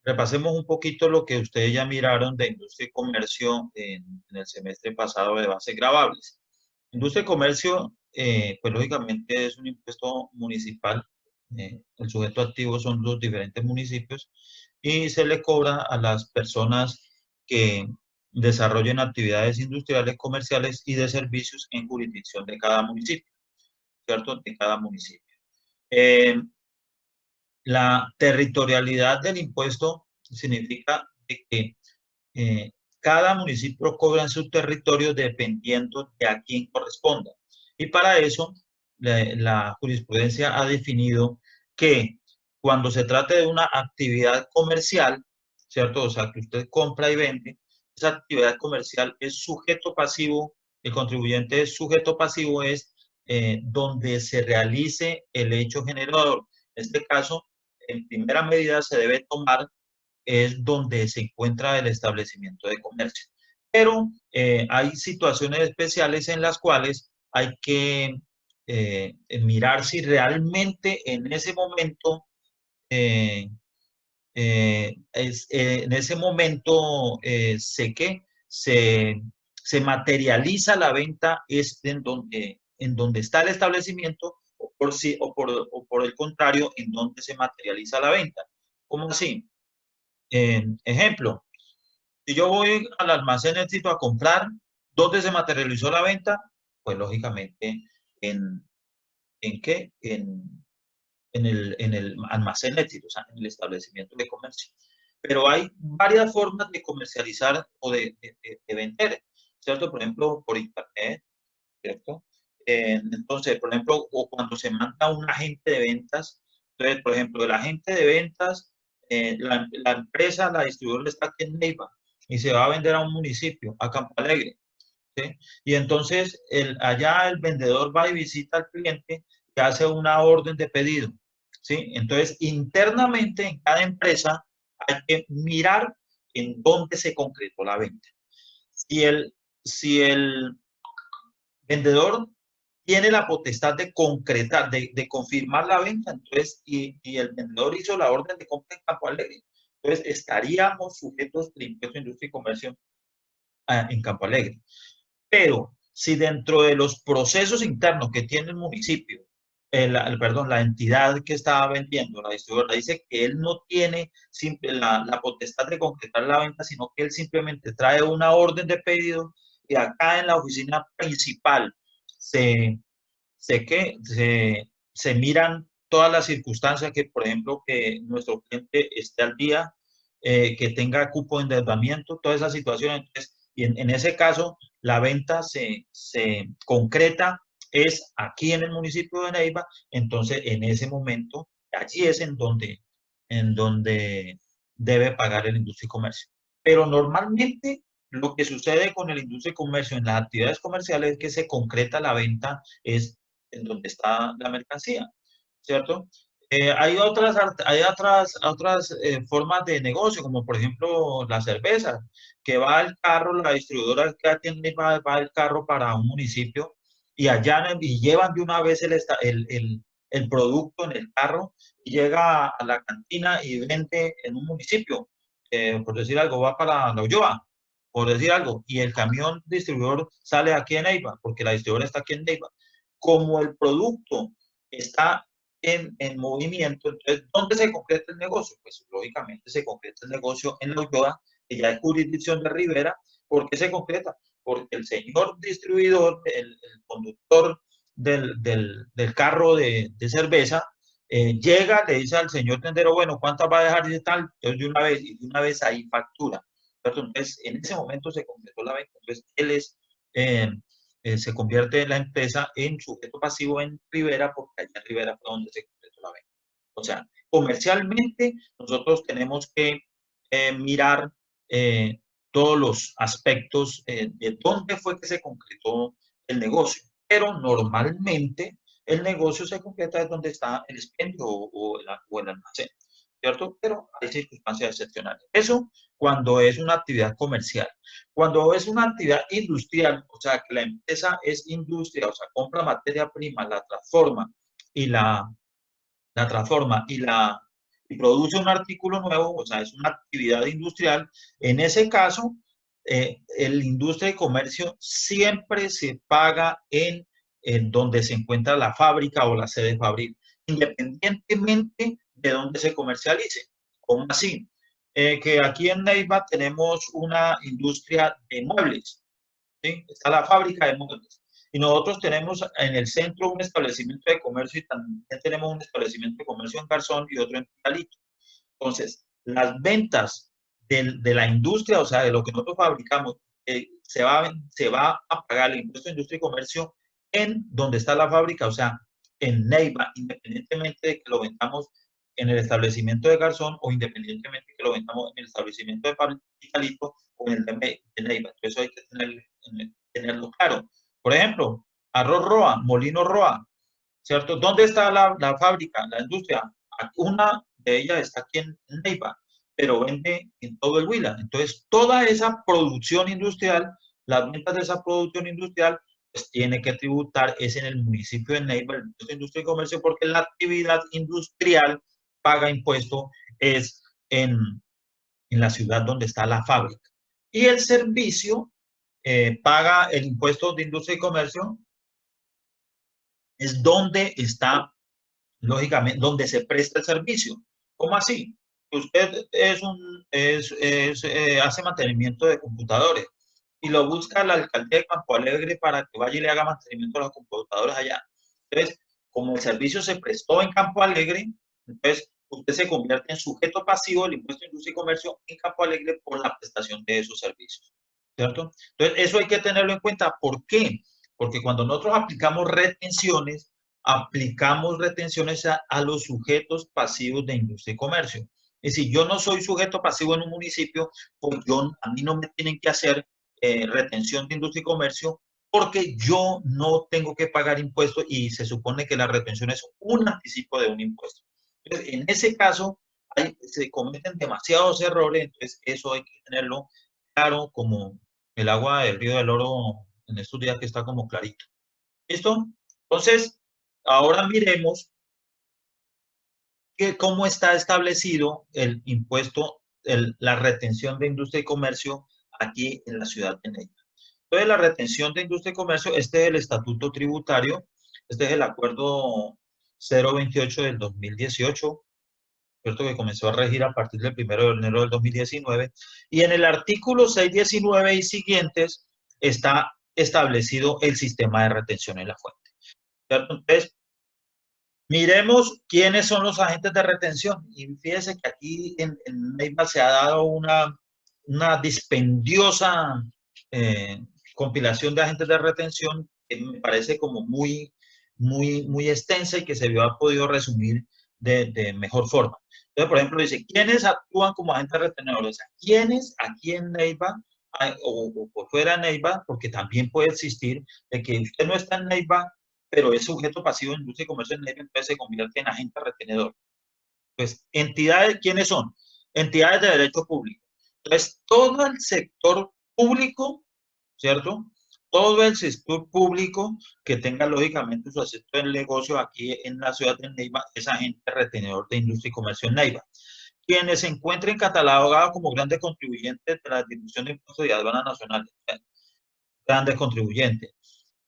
repasemos un poquito lo que ustedes ya miraron de industria y comercio en el semestre pasado de bases gravables. Industria y comercio, pues lógicamente es un impuesto municipal. El sujeto activo son los diferentes municipios y se le cobra a las personas que desarrollen actividades industriales, comerciales y de servicios en jurisdicción de cada municipio, ¿cierto? De cada municipio. Eh, la territorialidad del impuesto significa que eh, cada municipio cobra en su territorio dependiendo de a quién corresponda. Y para eso, la jurisprudencia ha definido que cuando se trate de una actividad comercial, ¿cierto? O sea, que usted compra y vende, esa actividad comercial es sujeto pasivo, el contribuyente es sujeto pasivo, es donde se realice el hecho generador. En este caso, en primera medida se debe tomar es donde se encuentra el establecimiento de comercio. Pero hay situaciones especiales en las cuales hay que mirar si realmente en ese momento, eh, en ese momento se materializa la venta es en donde está el establecimiento o por el contrario, en donde se materializa la venta. ¿Cómo así? Ejemplo, si yo voy al almacén Éxito a comprar, ¿dónde se materializó la venta? Pues lógicamente, ¿en, en qué? En el almacén Éxito, o sea, en el establecimiento de comercio. Pero hay varias formas de comercializar o de vender, ¿cierto? Por ejemplo, por internet, ¿cierto? Entonces, por ejemplo, o cuando se manda un agente de ventas, entonces, por ejemplo, el agente de ventas, la empresa, la distribuidora está aquí en Neiva y se va a vender a un municipio, a Campo Alegre, ¿sí? Y entonces allá el vendedor va y visita al cliente y hace una orden de pedido, ¿sí? Entonces, internamente en cada empresa hay que mirar en dónde se concretó la venta. Si el vendedor tiene la potestad de concretar, de confirmar la venta, entonces, y el vendedor hizo la orden de compra en Campo Alegre, entonces estaríamos sujetos del impuesto de industria y comercio en Campo Alegre. Pero si dentro de los procesos internos que tiene el municipio, perdón, la entidad que está vendiendo, la distribuidora, dice que él no tiene la potestad de concretar la venta, sino que él simplemente trae una orden de pedido y acá en la oficina principal se, se miran todas las circunstancias que, por ejemplo, que nuestro cliente esté al día, que tenga cupo de endeudamiento, todas esas situaciones. Entonces, y en ese caso, la venta se concreta es aquí en el municipio de Neiva, entonces en ese momento, allí es en donde debe pagar el industria y comercio. Pero normalmente lo que sucede con el industria y comercio en las actividades comerciales es que se concreta la venta es en donde está la mercancía, ¿cierto? Hay otras formas de negocio, como por ejemplo la cerveza, que va el carro, la distribuidora que atiende va el carro para un municipio y allá y llevan de una vez el producto en el carro y llega a la cantina y vende en un municipio. Por decir algo, va para La Ulloa, por decir algo, y el camión distribuidor sale aquí en Neiva, porque la distribuidora está aquí en Neiva. Como el producto está en movimiento, entonces, ¿dónde se concreta el negocio? Pues lógicamente se concreta el negocio en La Ulloa, que ya es jurisdicción de Rivera. ¿Por qué se concreta? Porque el señor distribuidor, el conductor del carro de cerveza, llega, le dice al señor tendero, bueno, ¿cuántas va a dejar? Y tal, entonces de una vez ahí factura. Entonces, en ese momento se concretó la venta. Entonces, eh, se convierte la empresa en sujeto pasivo en Rivera, porque allá en Rivera fue donde se concretó la venta. O sea, comercialmente nosotros tenemos que mirar todos los aspectos de dónde fue que se concretó el negocio. Pero normalmente el negocio se concreta de donde está el expendio o el almacén, ¿cierto? Pero hay circunstancias excepcionales. Eso cuando es una actividad comercial. Cuando es una actividad industrial, o sea, que la empresa es industria, o sea, compra materia prima, la transforma y la transforma y produce un artículo nuevo, o sea, es una actividad industrial, en ese caso, el industria y comercio siempre se paga en donde se encuentra la fábrica o la sede fabril, independientemente de donde se comercialice. ¿Cómo así? Que aquí en Neiva tenemos una industria de muebles, ¿sí? Está la fábrica de muebles. Y nosotros tenemos en el centro un establecimiento de comercio y también tenemos un establecimiento de comercio en Garzón y otro en Pitalito. Entonces, las ventas de la industria, o sea, de lo que nosotros fabricamos, se va a pagar el impuesto de industria y comercio en donde está la fábrica, o sea, en Neiva, independientemente de que lo vendamos en el establecimiento de Garzón o independientemente de que lo vendamos en el establecimiento de Pitalito o en el de Neiva. Entonces, eso hay que tenerlo claro. Por ejemplo, arroz Roa, molino Roa, ¿cierto? ¿Dónde está la fábrica, la industria? Una de ellas está aquí en Neiva, pero vende en todo el Huila. Entonces, toda esa producción industrial, las ventas de esa producción industrial, pues tiene que tributar, es en el municipio de Neiva, el impuesto de industria y comercio, porque la actividad industrial paga impuesto es en la ciudad donde está la fábrica. Y el servicio paga el impuesto de industria y comercio, es donde está lógicamente, donde se presta el servicio. ¿Cómo así? Usted hace mantenimiento de computadores y lo busca la alcaldía de Campo Alegre para que vaya y le haga mantenimiento a los computadores allá. Entonces, como el servicio se prestó en Campo Alegre, entonces usted se convierte en sujeto pasivo del impuesto de industria y comercio en Campo Alegre por la prestación de esos servicios. ¿Cierto? Entonces, eso hay que tenerlo en cuenta. ¿Por qué? Porque cuando nosotros aplicamos retenciones a los sujetos pasivos de industria y comercio. Es decir, yo no soy sujeto pasivo en un municipio, pues a mí no me tienen que hacer retención de industria y comercio porque yo no tengo que pagar impuestos y se supone que la retención es un anticipo de un impuesto. Entonces, en ese caso, se cometen demasiados errores, entonces eso hay que tenerlo claro como el agua del río del Oro en estos días que está como clarito. ¿Listo? Entonces, ahora miremos cómo está establecido el impuesto, la retención de industria y comercio aquí en la ciudad de Neiva. Entonces, la retención de industria y comercio, este es el estatuto tributario, este es el acuerdo 028 del 2018, ¿cierto? Que comenzó a regir a partir del 1 de enero del 2019, y en el artículo 619 y siguientes está establecido el sistema de retención en la fuente, ¿cierto? Entonces, miremos quiénes son los agentes de retención. Y fíjese que aquí en Neiva se ha dado una dispendiosa eh, compilación de agentes de retención que me parece como muy extensa y que se ha podido resumir de mejor forma. Entonces, por ejemplo, dice, ¿quiénes actúan como agentes retenedores? ¿Quiénes aquí en Neiva o por fuera de Neiva? Porque también puede existir de que usted no está en Neiva, pero es sujeto pasivo en industria y comercio en Neiva, entonces se convierte en agente retenedor. Pues, entidades, ¿quiénes son? Entidades de derecho público. Entonces, todo el sector público, ¿cierto? Todo el sector público que tenga lógicamente su asiento en negocio aquí en la ciudad de Neiva es agente retenedor de industria y comercio en Neiva. Quienes se encuentren catalogados como grandes contribuyentes de la distribución de impuestos y aduanas nacionales, grandes contribuyentes.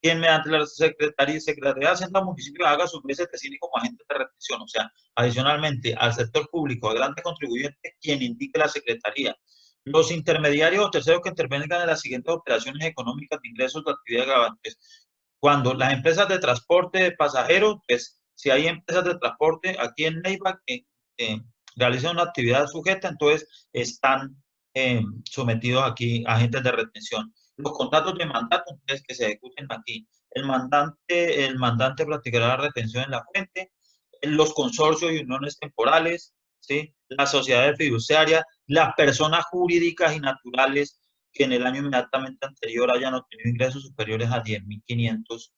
Quien mediante la Secretaría de Hacienda Municipio haga sus veces designe como agente de retención. O sea, adicionalmente al sector público, a grandes contribuyentes, quien indique la Secretaría. Los intermediarios o terceros que intervengan en las siguientes operaciones económicas de ingresos de actividades gravantes. Cuando las empresas de transporte de pasajeros, pues si hay empresas de transporte aquí en Neiva que realizan una actividad sujeta, entonces están sometidos aquí a agentes de retención. Los contratos de mandato, entonces, que se ejecuten aquí. El mandante practicará la retención en la fuente, los consorcios y uniones temporales, ¿sí? Las sociedades fiduciarias, las personas jurídicas y naturales que en el año inmediatamente anterior hayan obtenido ingresos superiores a 10.500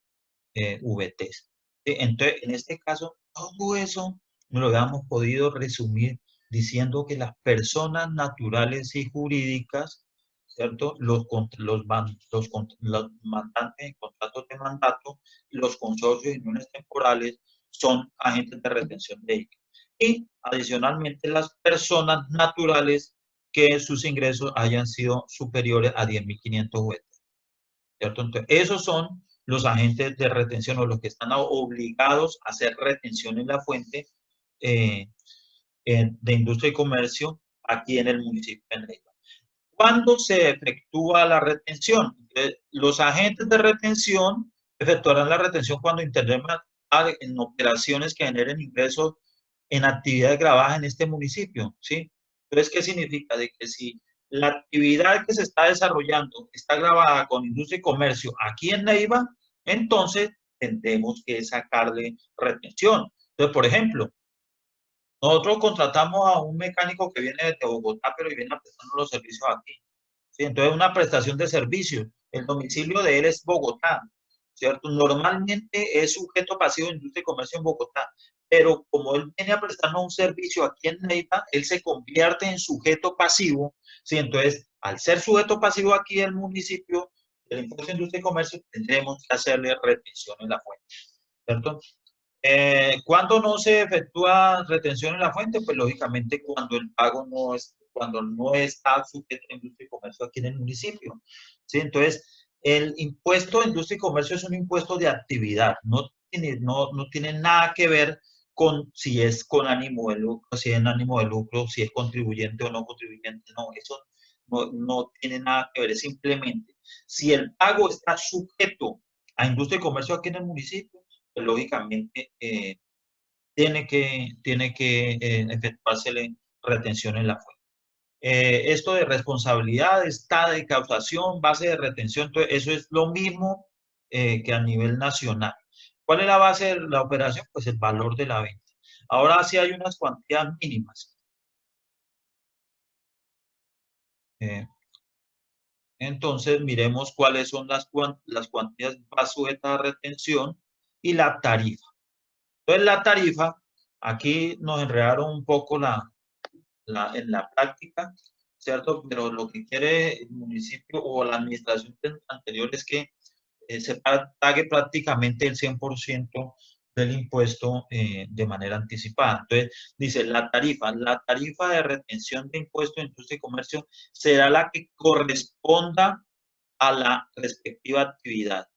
VTs. ¿Sí? Entonces, en este caso, todo eso lo habíamos podido resumir diciendo que las personas naturales y jurídicas, ¿cierto? Los mandantes en contratos de mandato, los consorcios y uniones temporales son agentes de retención de IVA. y adicionalmente las personas naturales que sus ingresos hayan sido superiores a 10.500 UF, ¿cierto? Entonces, esos son los agentes de retención o los que están obligados a hacer retención en la fuente eh, de industria y comercio aquí en el municipio de Neiva. ¿Cuándo se efectúa la retención? Los agentes de retención efectuarán la retención cuando intervengan en operaciones que generen ingresos en actividades grabadas en este municipio, ¿sí? Entonces, ¿qué significa? De que si la actividad que se está desarrollando está grabada con industria y comercio aquí en Neiva, entonces tendremos que sacarle retención. Entonces, por ejemplo, nosotros contratamos a un mecánico que viene desde Bogotá, pero viene prestando los servicios aquí. ¿Sí? Entonces, una prestación de servicio. El domicilio de él es Bogotá, ¿cierto? Normalmente es sujeto pasivo de industria y comercio en Bogotá, pero como él viene a prestarnos un servicio aquí en Neiva, él se convierte en sujeto pasivo, ¿sí? Entonces, al ser sujeto pasivo aquí en el municipio, del impuesto de industria y comercio, tendremos que hacerle retención en la fuente, ¿cierto? ¿Cuándo no se efectúa retención en la fuente? Pues lógicamente cuando el pago no es, cuando no está sujeto a industria y comercio aquí en el municipio. ¿Sí? Entonces, el impuesto de industria y comercio es un impuesto de actividad, no tiene nada que ver con si es con ánimo de lucro, si es en ánimo de lucro, si es contribuyente o no contribuyente, no, eso no tiene nada que ver, es simplemente si el pago está sujeto a industria y comercio aquí en el municipio, pues lógicamente tiene que efectuarse retención en la fuente. Esto de responsabilidad, estado de causación, base de retención, entonces eso es lo mismo que a nivel nacional. ¿Cuál es la base de la operación? Pues el valor de la venta. Ahora sí hay unas cuantías mínimas. Eh, entonces miremos cuáles son las cuantías más sujetas a retención y la tarifa. Entonces la tarifa, aquí nos enredaron un poco en la práctica, ¿cierto? Pero lo que quiere el municipio o la administración anterior es que se pague prácticamente el 100% del impuesto de manera anticipada. Entonces, dice, la tarifa de retención de impuestos de industria y comercio será la que corresponda a la respectiva actividad.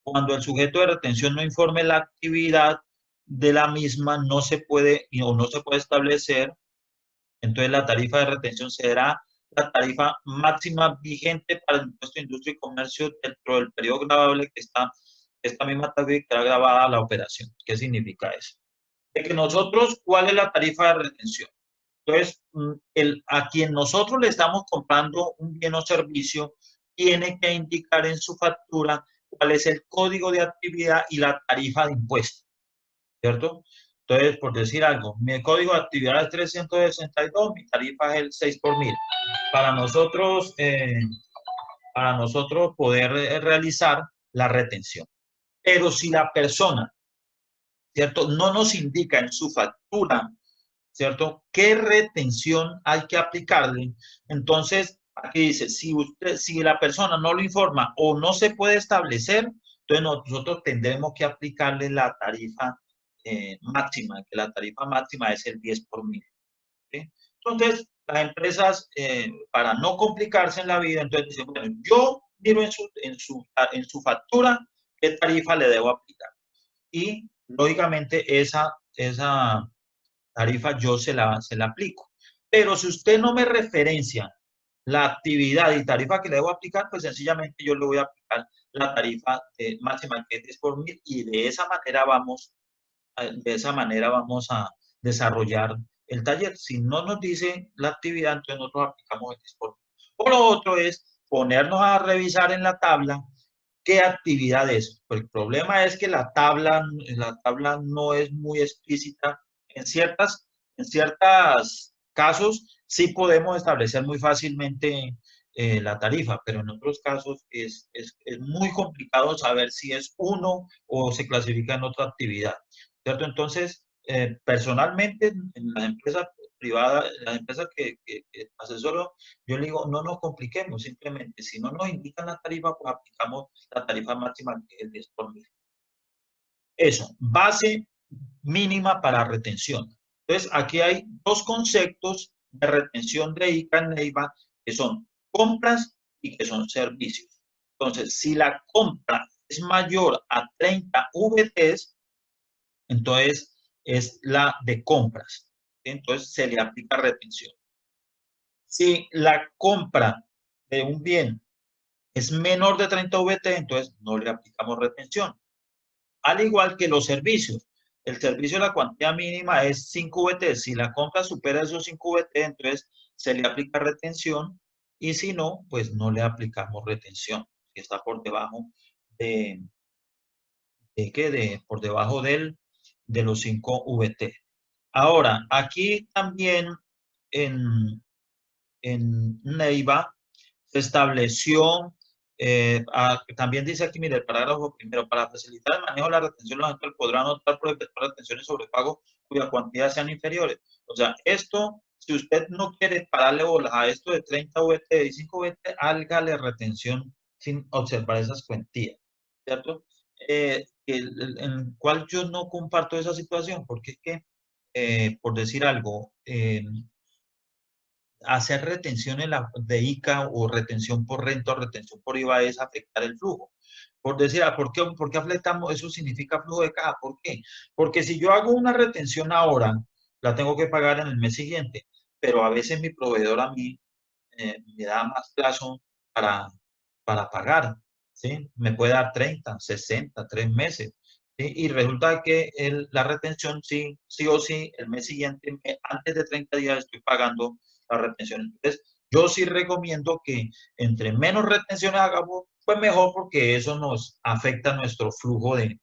Cuando el sujeto de retención no informe la actividad de la misma, no se puede o no se puede establecer. Entonces, la tarifa de retención será la tarifa máxima vigente para el impuesto de industria y comercio dentro del periodo gravable que está, esta misma tarifa queda grabada a la operación. ¿Qué significa eso? De que nosotros, ¿cuál es la tarifa de retención? Entonces, a quien nosotros le estamos comprando un bien o servicio, tiene que indicar en su factura cuál es el código de actividad y la tarifa de impuesto, ¿cierto? Entonces, por decir algo, mi código de actividad es 362, mi tarifa es el 6 por mil. Para nosotros, eh, para nosotros poder realizar la retención. Pero si la persona, ¿cierto? No nos indica en su factura, ¿cierto? ¿Qué retención hay que aplicarle? Entonces, aquí dice, si la persona no lo informa o no se puede establecer, entonces nosotros tendremos que aplicarle la tarifa máxima, que la tarifa máxima es el 10 por mil. ¿Sí? Entonces, las empresas, para no complicarse en la vida, entonces dicen, bueno, yo miro en su factura qué tarifa le debo aplicar. Y, lógicamente, esa tarifa yo se la aplico. Pero si usted no me referencia la actividad y tarifa que le debo aplicar, pues sencillamente yo le voy a aplicar la tarifa máxima que es 10 por mil y de esa manera vamos a desarrollar el taller. Si no nos dice la actividad, entonces nosotros aplicamos el 10 por mil. O lo otro es ponernos a revisar en la tabla qué actividad es. Pues el problema es que la tabla no es muy explícita. En ciertos casos sí podemos establecer muy fácilmente la tarifa, pero en otros casos es muy complicado saber si es uno o se clasifica en otra actividad, ¿cierto? Entonces, personalmente, en las empresas privadas, las empresas que asesoro, yo le digo, no nos compliquemos, simplemente, si no nos indican la tarifa, pues aplicamos la tarifa máxima que es el 10 por mil. Eso, base mínima para retención. Entonces, aquí hay dos conceptos de retención de ICA en Neiva, que son compras y que son servicios. Entonces, si la compra es mayor a 30 VTs, entonces es la de compras. Entonces, se le aplica retención. Si la compra de un bien es menor de 30 VT, entonces no le aplicamos retención. Al igual que los servicios. El servicio, la cuantía mínima es 5 VT. Si la compra supera esos 5 VT, entonces se le aplica retención y si no, pues no le aplicamos retención. Si está por debajo por debajo de los 5 VT. Ahora, aquí también en, en Neiva se estableció, también dice aquí, mire, el parágrafo primero, para facilitar el manejo de la retención, los agentes podrán optar por efectuar retenciones sobre pago cuya cuantía sean inferiores. O sea, esto, si usted no quiere pararle bolas a esto de 30 VT y 5 VT, hágale retención sin observar esas cuantías, ¿cierto? En cual yo no comparto esa situación, porque es que, por decir algo, hacer retención de ICA o retención por renta o retención por IVA es afectar el flujo. Por decir, ¿por qué afectamos? Eso significa flujo de caja. ¿Por qué? Porque si yo hago una retención ahora, la tengo que pagar en el mes siguiente, pero a veces mi proveedor a mí me da más plazo para, para pagar, ¿sí? Me puede dar 30, 60, 3 meses, ¿sí? Y resulta que la retención sí o sí, el mes siguiente, antes de 30 días estoy pagando la retención. Entonces, yo sí recomiendo que entre menos retenciones hagamos, pues mejor porque eso nos afecta nuestro flujo de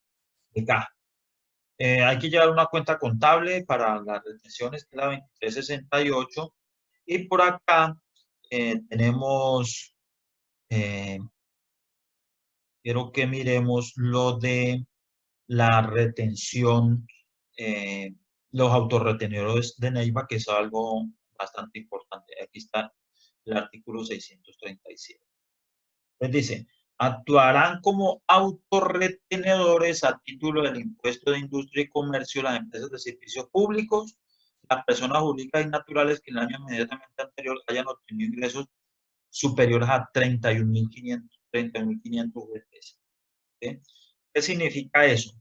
caja. Hay que llevar una cuenta contable para las retenciones, que es la 2368. Y por acá tenemos, eh, quiero que miremos lo de la retención, eh, los autorretenedores de Neiva, que es algo bastante importante. Aquí está el artículo 637. Entonces dice, actuarán como autorretenedores a título del impuesto de industria y comercio las empresas de servicios públicos, las personas jurídicas y naturales que en el año inmediatamente anterior hayan obtenido ingresos superiores a 31.500 UVPs. ¿Sí? ¿Qué significa eso?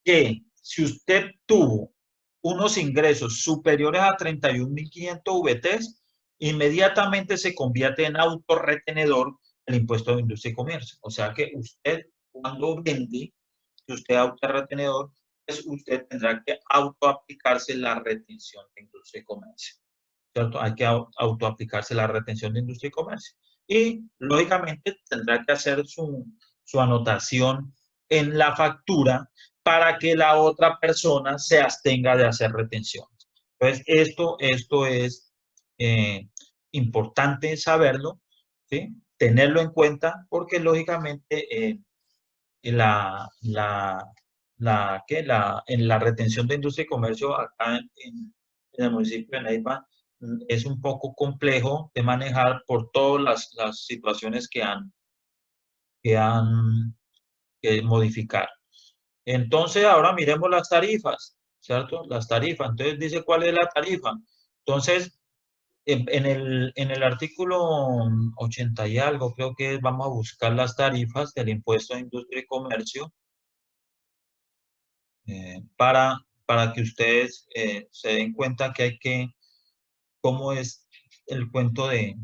Que si usted tuvo unos ingresos superiores a 31.500 VTs, inmediatamente se convierte en autorretenedor el impuesto de industria y comercio. O sea que usted, cuando vende, si usted es autorretenedor, pues usted tendrá que autoaplicarse la retención de industria y comercio. ¿Cierto? Hay que autoaplicarse la retención de industria y comercio. Y, lógicamente, tendrá que hacer su anotación en la factura para que la otra persona se abstenga de hacer retenciones. Entonces, esto es eh, importante saberlo, ¿sí? Tenerlo en cuenta, porque lógicamente la, la, en la retención de industria y comercio acá en el municipio de Neiva es un poco complejo de manejar por todas las situaciones que han que modificar. Entonces, ahora miremos las tarifas, ¿cierto? Las tarifas. Entonces, dice cuál es la tarifa. Entonces, en el artículo 80 y algo, creo que vamos a buscar las tarifas del impuesto de industria y comercio para que ustedes se den cuenta que cómo es el cuento de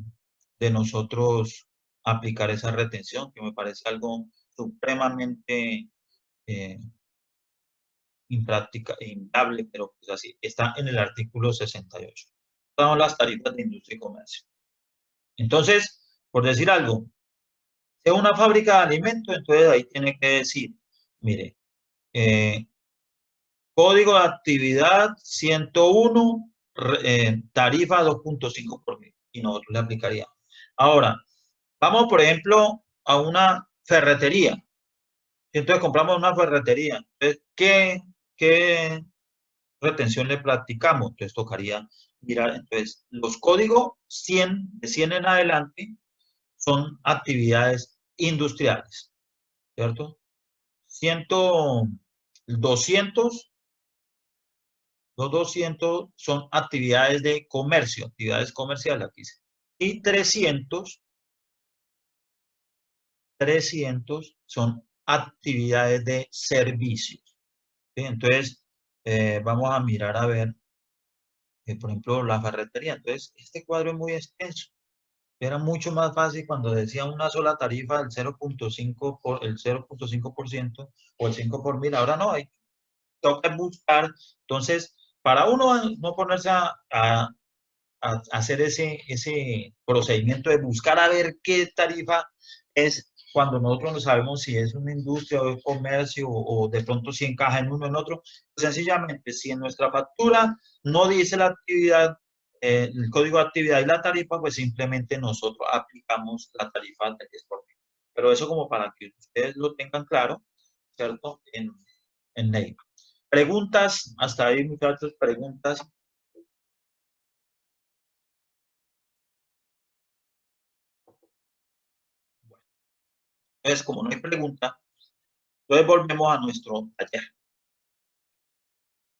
nosotros aplicar esa retención, que me parece algo supremamente eh, impráctica e inviable, pero pues así, está en el artículo 68. Son las tarifas de industria y comercio. Entonces, por decir algo, si es una fábrica de alimentos, entonces ahí tiene que decir, mire, eh, código de actividad 101, tarifa 2.5 por mil, y nosotros le aplicaríamos. Ahora, vamos, por ejemplo, a una ferretería. Entonces compramos una ferretería. Entonces, ¿qué retención le practicamos? Entonces tocaría mirar, entonces, los códigos 100, de 100 en adelante, son actividades industriales, ¿cierto? 100, 200 Los 200 son actividades de comercio, actividades comerciales aquí. Y 300 son actividades de servicios. ¿Sí? Entonces, vamos a mirar a ver, por ejemplo, la ferretería. Entonces, este cuadro es muy extenso. Era mucho más fácil cuando decía una sola tarifa del 0.5 por el 0.5% o el 5 por mil. Ahora no, hay toca buscar. Entonces, para uno no ponerse a hacer ese procedimiento de buscar a ver qué tarifa es cuando nosotros no sabemos si es una industria o es comercio o de pronto si encaja en uno en otro. Sencillamente, si en nuestra factura no dice la actividad, el código de actividad y la tarifa, pues simplemente nosotros aplicamos la tarifa del 10%. Pero eso como para que ustedes lo tengan claro, ¿cierto? En ley. Preguntas, hasta ahí muchachos, preguntas. Entonces, como no hay pregunta, entonces volvemos a nuestro taller.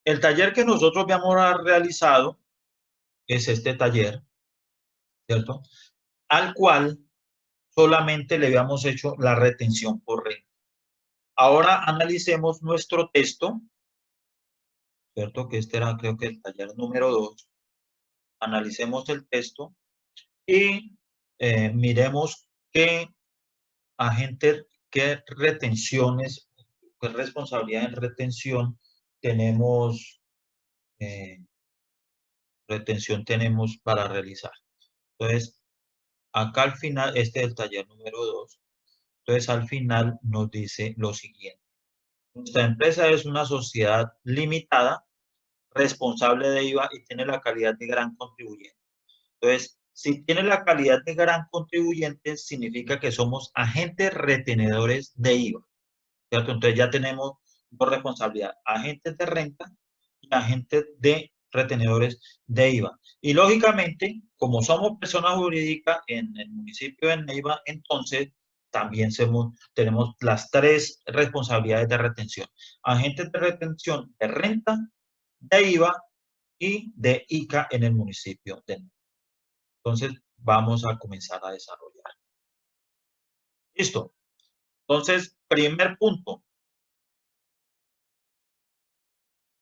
El taller que nosotros habíamos realizado es este taller, ¿cierto? Al cual solamente le habíamos hecho la retención por renta. Ahora analicemos nuestro texto, ¿cierto? Que este era creo que el taller número 2. Analicemos el texto y miremos qué agentes, qué retenciones, qué responsabilidad en retención tenemos, eh, para realizar. Entonces, acá al final, este es el taller número 2. Entonces, al final nos dice lo siguiente. Nuestra empresa es una sociedad limitada, responsable de IVA y tiene la calidad de gran contribuyente. Entonces, si tiene la calidad de gran contribuyente, significa que somos agentes retenedores de IVA, ¿cierto? Entonces ya tenemos dos responsabilidades, agentes de renta y agentes de retenedores de IVA. Y lógicamente, como somos personas jurídicas en el municipio de Neiva, entonces también tenemos las tres responsabilidades de retención. Agentes de retención de renta, de IVA y de ICA en el municipio de Neiva. Entonces, vamos a comenzar a desarrollar. Listo. Entonces, primer punto.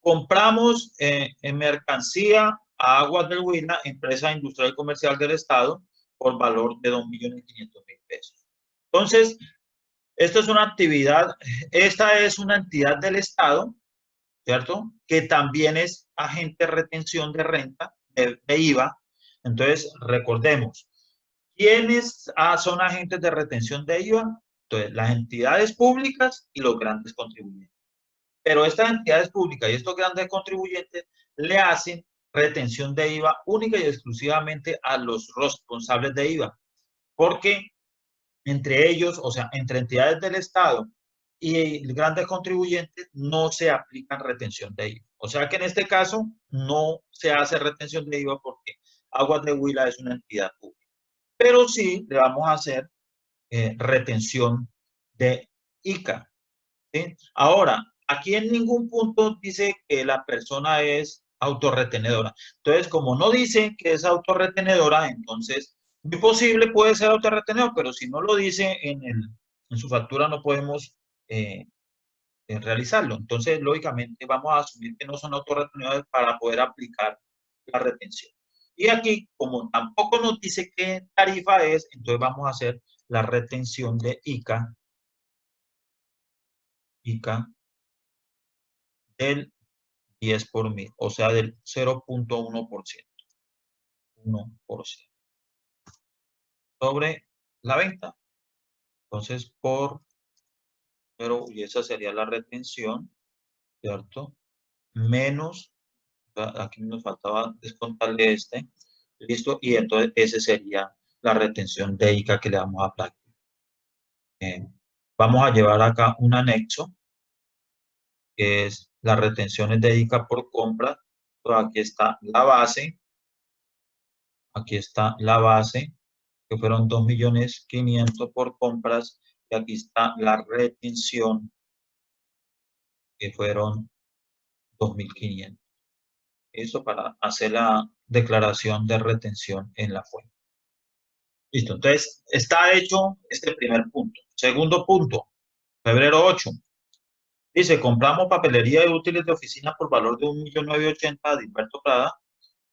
Compramos en mercancía a Aguas del Huila, empresa industrial y comercial del Estado, por valor de 2.500.000 pesos. Entonces, esta es una actividad, esta es una entidad del Estado, ¿cierto? Que también es agente de retención de renta, de IVA. Entonces, recordemos, ¿quiénes son agentes de retención de IVA? Entonces, las entidades públicas y los grandes contribuyentes. Pero estas entidades públicas y estos grandes contribuyentes le hacen retención de IVA única y exclusivamente a los responsables de IVA, porque entre ellos, o sea, entre entidades del Estado y grandes contribuyentes no se aplican retención de IVA. O sea que en este caso no se hace retención de IVA porque Aguas de Huila es una entidad pública. Pero sí le vamos a hacer retención de ICA. ¿Sí? Ahora, aquí en ningún punto dice que la persona es autorretenedora. Entonces, como no dice que es autorretenedora, entonces, muy posible puede ser autorretenedor, pero si no lo dice en su factura, no podemos realizarlo. Entonces, lógicamente, vamos a asumir que no son autorretenedores para poder aplicar la retención. Y aquí, como tampoco nos dice qué tarifa es, entonces vamos a hacer la retención de ICA del 10 por mil, o sea, del 0.1%. 1% sobre la venta. Entonces, y esa sería la retención, ¿cierto? Menos, aquí nos faltaba descontarle este, listo, y entonces ese sería la retención de ICA que le vamos a aplicar. Vamos a llevar acá un anexo, que es las retenciones de ICA por compra. Pero aquí está la base, que fueron 2.500.000 por compras, y aquí está la retención, que fueron 2.500. Listo, para hacer la declaración de retención en la fuente. Listo, entonces está hecho este primer punto. Segundo punto, febrero 8. Dice, compramos papelería y útiles de oficina por valor de 1.980.000 de Hilberto Prada,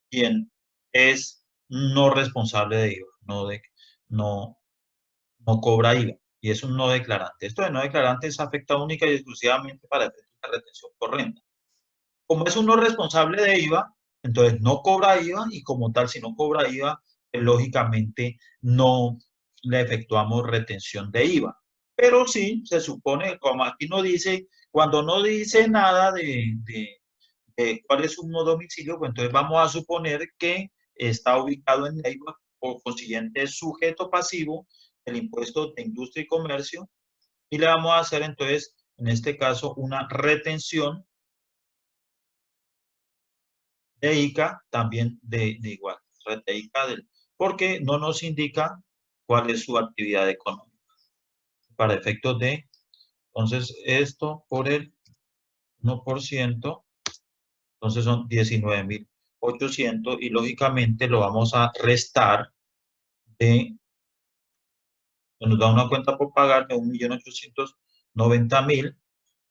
quien es no responsable de IVA, no, no cobra IVA y es un no declarante. Esto de no declarante es afecta única y exclusivamente para efectos de retención por renta. Como es un no responsable de IVA, entonces no cobra IVA y como tal, si no cobra IVA, lógicamente no le efectuamos retención de IVA. Pero sí, se supone, como aquí no dice, cuando no dice nada de cuál es su domicilio, pues entonces vamos a suponer que está ubicado en Neiva, por consiguiente es sujeto pasivo del impuesto de industria y comercio, y le vamos a hacer entonces, en este caso, una retención de ICA también de igual, red de ICA porque no nos indica cuál es su actividad económica. Para efectos de, entonces, esto por el 1%, entonces son 19.800 y lógicamente lo vamos a restar de, nos da una cuenta por pagar de 1.890.000.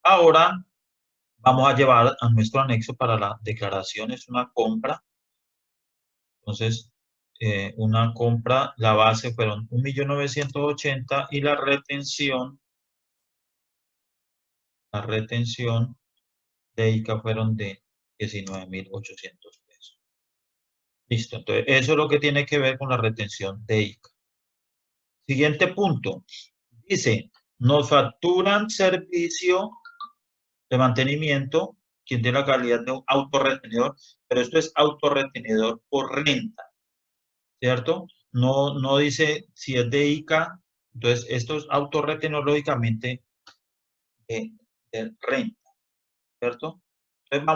Ahora vamos a llevar a nuestro anexo para la declaración, es una compra. Entonces, una compra, la base fueron 1.980.000 y la retención de ICA fueron de 19.800 pesos. Listo, entonces eso es lo que tiene que ver con la retención de ICA. Siguiente punto. Dice, nos facturan servicio de mantenimiento, quien tiene la calidad de un autorretenedor, pero esto es autorretenedor por renta, ¿cierto? No dice si es de ICA, entonces esto es autorretenedor lógicamente de, de renta, ¿cierto? Entonces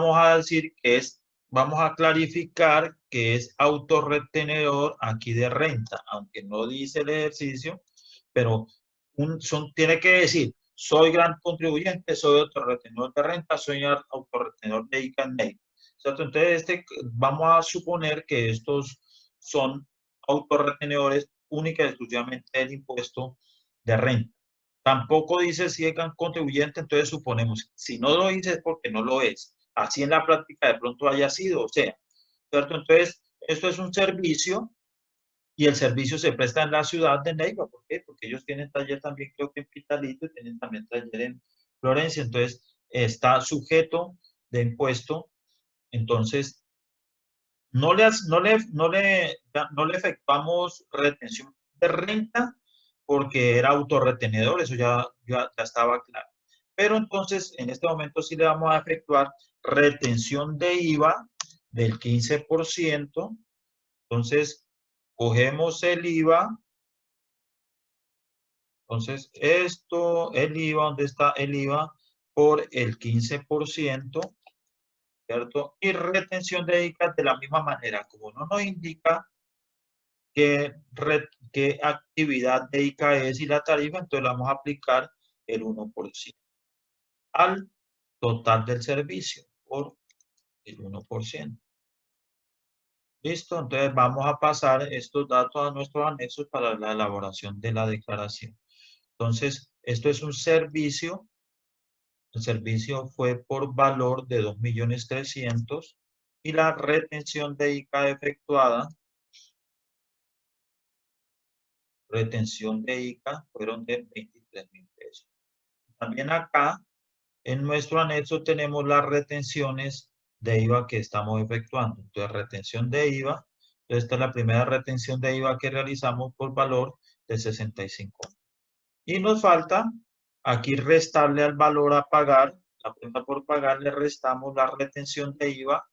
vamos a clarificar que es autorretenedor aquí de renta, aunque no dice el ejercicio, pero tiene que decir, soy gran contribuyente, soy autorretenedor de renta, soy autorretenedor de ICA en Neiva, ¿cierto? Entonces, vamos a suponer que estos son autorretenedores única y exclusivamente del impuesto de renta. Tampoco dice si es gran contribuyente, entonces suponemos, si no lo dice es porque no lo es. Así en la práctica de pronto haya sido, o sea, ¿cierto? Entonces, esto es un servicio y el servicio se presta en la ciudad de Neiva. ¿Por qué? Porque ellos tienen taller también, creo que en Pitalito, y tienen también taller en Florencia. Entonces, está sujeto de impuesto. Entonces, no le efectuamos retención de renta porque era autorretenedor, eso ya estaba claro. Pero entonces, en este momento sí le vamos a efectuar retención de IVA del 15%. Entonces, cogemos el IVA. Entonces, el IVA, ¿dónde está el IVA? Por el 15%, ¿cierto? Y retención de ICA de la misma manera, como no nos indica qué actividad de ICA es y la tarifa, entonces le vamos a aplicar el 1% al total del servicio por el 1%. Listo, entonces vamos a pasar estos datos a nuestros anexos para la elaboración de la declaración. Entonces, esto es un servicio. El servicio fue por valor de 2.300.000 y la retención de ICA efectuada, fueron de 23.000 pesos. También acá, en nuestro anexo, tenemos las retenciones de IVA que estamos efectuando. Entonces, retención de IVA. Esta es la primera retención de IVA que realizamos por valor de 65. Y nos falta aquí restarle al valor a pagar, la cuenta por pagar, le restamos la retención de IVA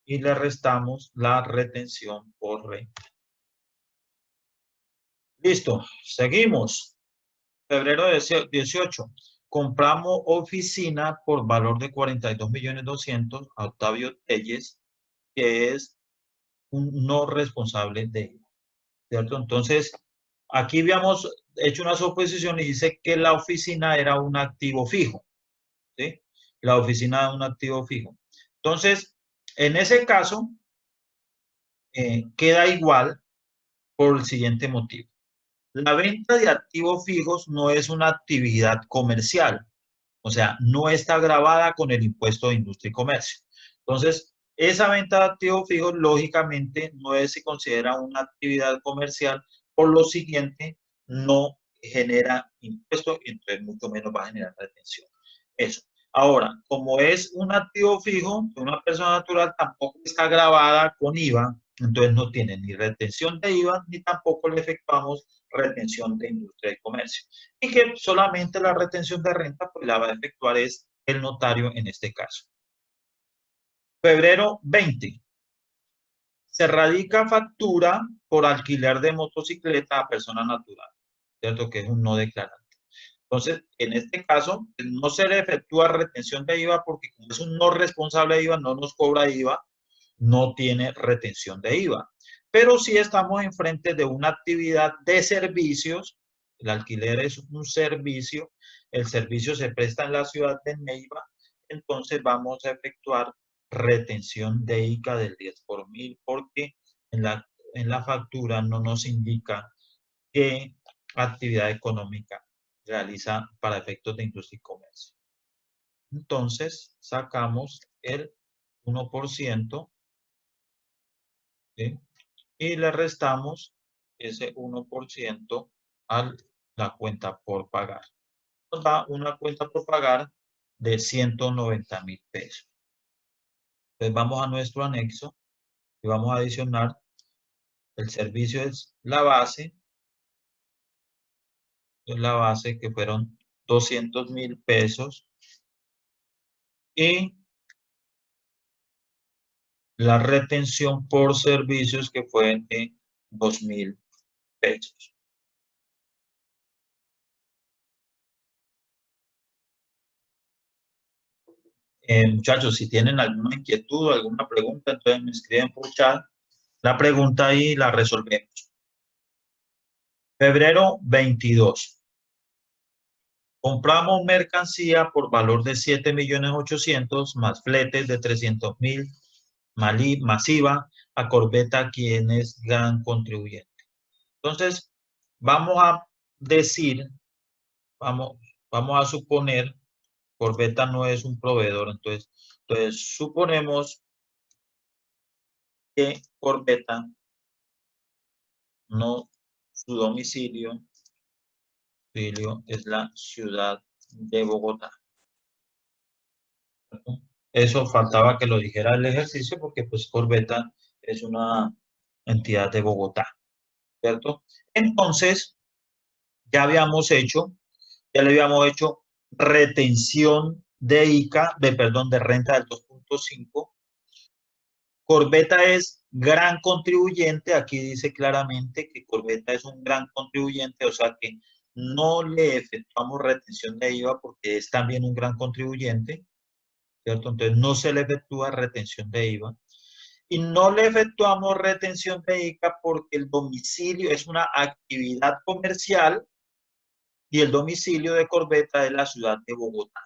y le restamos la retención por renta. Listo, seguimos. Febrero 18. Compramos oficina por valor de 42.200.000 a Octavio Telles, que es un no responsable de IVA, ¿cierto? Entonces, aquí habíamos hecho una suposición y dice que la oficina era un activo fijo, ¿sí? La oficina es un activo fijo. Entonces, En ese caso, queda igual por el siguiente motivo. La venta de activos fijos no es una actividad comercial, o sea, no está grabada con el impuesto de industria y comercio. Entonces, esa venta de activos fijos, lógicamente, no se considera una actividad comercial, por lo siguiente, no genera impuesto y entonces mucho menos va a generar retención. Eso. Ahora, como es un activo fijo, una persona natural tampoco está grabada con IVA, entonces no tiene ni retención de IVA, ni tampoco le efectuamos retención de industria y comercio. Y que solamente la retención de renta, pues la va a efectuar es el notario en este caso. Febrero 20. Se radica factura por alquiler de motocicleta a persona natural, ¿cierto? Que es un no declarante. Entonces, en este caso, no se le efectúa retención de IVA porque como es un no responsable de IVA, no nos cobra IVA, no tiene retención de IVA. Pero sí estamos enfrente de una actividad de servicios. El alquiler es un servicio. El servicio se presta en la ciudad de Neiva. Entonces vamos a efectuar retención de ICA del 10 por mil porque en la factura no nos indica qué actividad económica realiza para efectos de industria y comercio. Entonces sacamos el 1%, ¿sí? Y le restamos ese 1% a la cuenta por pagar. Nos da una cuenta por pagar de 190.000 pesos. Entonces vamos a nuestro anexo y vamos a adicionar el servicio es la base que fueron 200.000 pesos y la retención por servicios que fue de 2.000 pesos. Muchachos, si tienen alguna inquietud o alguna pregunta, entonces me escriben por chat la pregunta y la resolvemos. Febrero 22. Compramos mercancía por valor de 7.800.000 más fletes de 300.000 masiva a Corbeta, quien es gran contribuyente. Entonces, vamos a decir, vamos a suponer, Corbeta no es un proveedor, entonces suponemos que Corbeta no, su domicilio es la ciudad de Bogotá. Eso faltaba que lo dijera el ejercicio porque pues Corbeta es una entidad de Bogotá, ¿cierto? Entonces, ya le habíamos hecho retención de ICA, de renta del 2.5. Corbeta es gran contribuyente, aquí dice claramente que Corbeta es un gran contribuyente, o sea que no le efectuamos retención de IVA porque es también un gran contribuyente, ¿cierto? Entonces no se le efectúa retención de IVA. Y no le efectuamos retención de ICA porque el domicilio es una actividad comercial y el domicilio de Corbeta es la ciudad de Bogotá.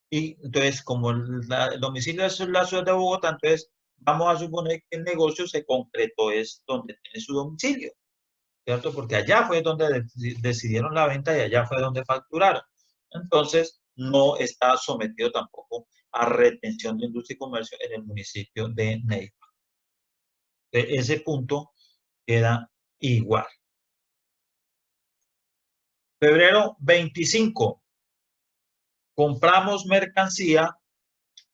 Y entonces, como el domicilio es la ciudad de Bogotá, entonces vamos a suponer que el negocio se concretó es donde tiene su domicilio, ¿cierto? Porque allá fue donde decidieron la venta y allá fue donde facturaron. Entonces, no está sometido tampoco a retención de industria y comercio en el municipio de Neiva. Ese punto queda igual. Febrero 25. Compramos mercancía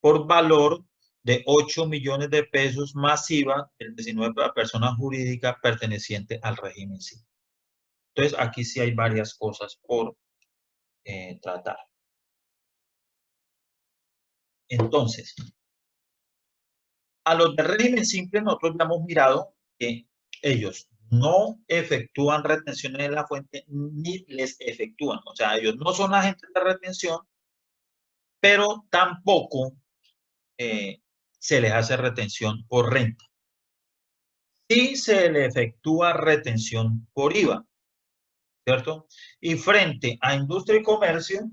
por valor de 8 millones de pesos masiva el 19 para persona jurídica perteneciente al régimen civil. Entonces, aquí sí hay varias cosas por tratar. Entonces, a los de régimen simple nosotros ya hemos mirado que ellos no efectúan retenciones en la fuente ni les efectúan. O sea, ellos no son agentes de retención, pero tampoco se les hace retención por renta. Sí se le efectúa retención por IVA, ¿cierto? Y frente a industria y comercio,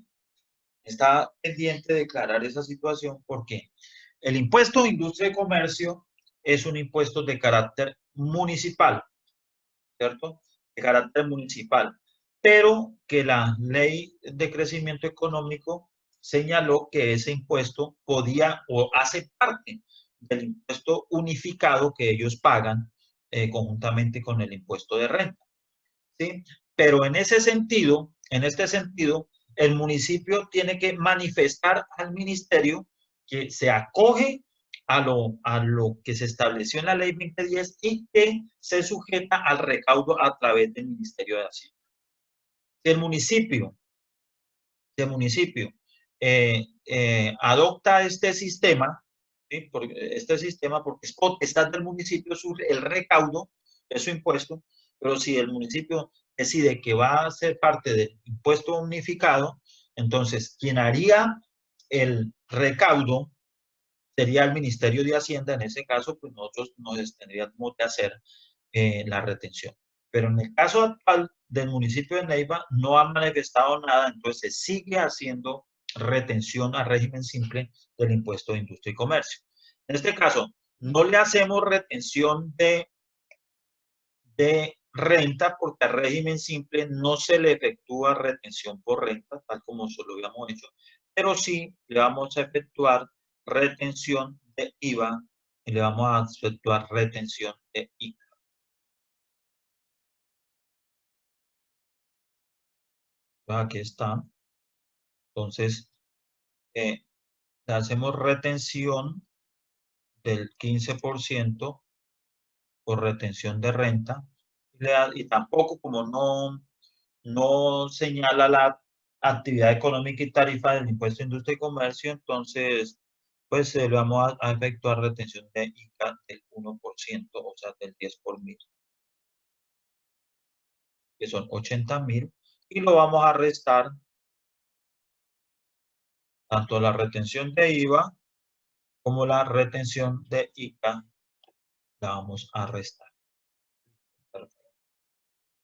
está pendiente de declarar esa situación. ¿Por qué? El impuesto de industria y comercio es un impuesto de carácter municipal, ¿cierto? De carácter municipal, pero que la ley de crecimiento económico señaló que ese impuesto podía o hace parte del impuesto unificado que ellos pagan conjuntamente con el impuesto de renta, ¿sí? Pero en ese sentido, en este sentido, el municipio tiene que manifestar al ministerio que se acoge a lo que se estableció en la ley 2010 y que se sujeta al recaudo a través del Ministerio de Hacienda. Si el municipio, si el municipio adopta este sistema, ¿sí? Este sistema, porque es potestad del municipio el recaudo de su impuesto, pero si el municipio decide que va a ser parte del impuesto unificado, entonces quien haría el recaudo sería el Ministerio de Hacienda. En ese caso, pues nosotros nos tendríamos que hacer la retención. Pero en el caso actual del municipio de Neiva no ha manifestado nada, entonces se sigue haciendo retención a régimen simple del impuesto de industria y comercio. En este caso, no le hacemos retención de renta porque al régimen simple no se le efectúa retención por renta, tal como se lo habíamos hecho, pero sí le vamos a efectuar retención de IVA y le vamos a efectuar retención de ICA. Aquí está. Entonces, le hacemos retención del 15% por retención de renta y tampoco como no señala la actividad económica y tarifa del impuesto de industria y comercio, entonces pues le vamos a efectuar retención de ICA del 1%, o sea, del 10 por mil, que son 80.000, y lo vamos a restar tanto la retención de IVA como la retención de ICA, la vamos a restar. Perfecto.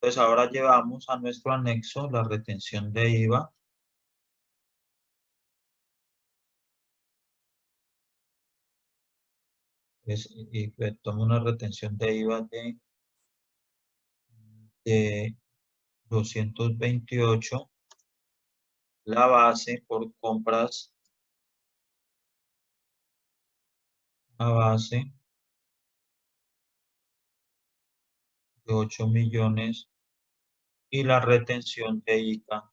Entonces ahora llevamos a nuestro anexo la retención de IVA. Y tomo una retención de IVA de 228, la base por compras, la base de 8 millones y la retención de ICA,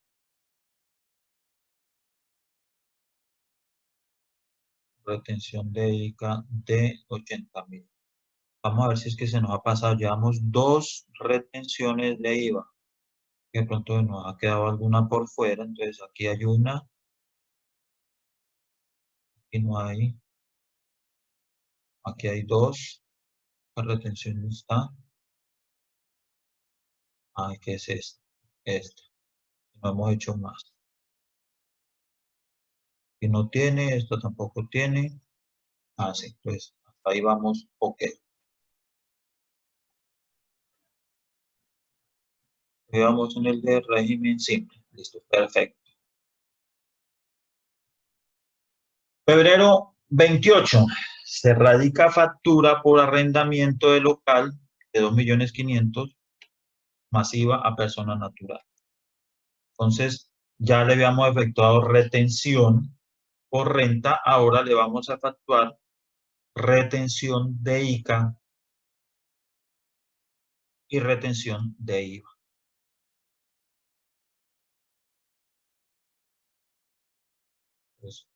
de 80.000. Vamos a ver si es que se nos ha pasado. Llevamos dos retenciones de IVA. De pronto nos ha quedado alguna por fuera. Entonces aquí hay una, aquí no hay. Aquí hay dos. La retención está. Ay, ¿qué es esto? Esto. No hemos hecho más. Y no tiene, esto tampoco tiene. Ah, sí, pues hasta ahí vamos, ok. Ahí vamos en el de régimen simple. Listo, perfecto. Febrero 28. Se radica factura por arrendamiento de local de 2.500.000 masiva a persona natural. Entonces, ya le habíamos efectuado retención por renta, ahora le vamos a efectuar retención de ICA y retención de IVA. Entonces,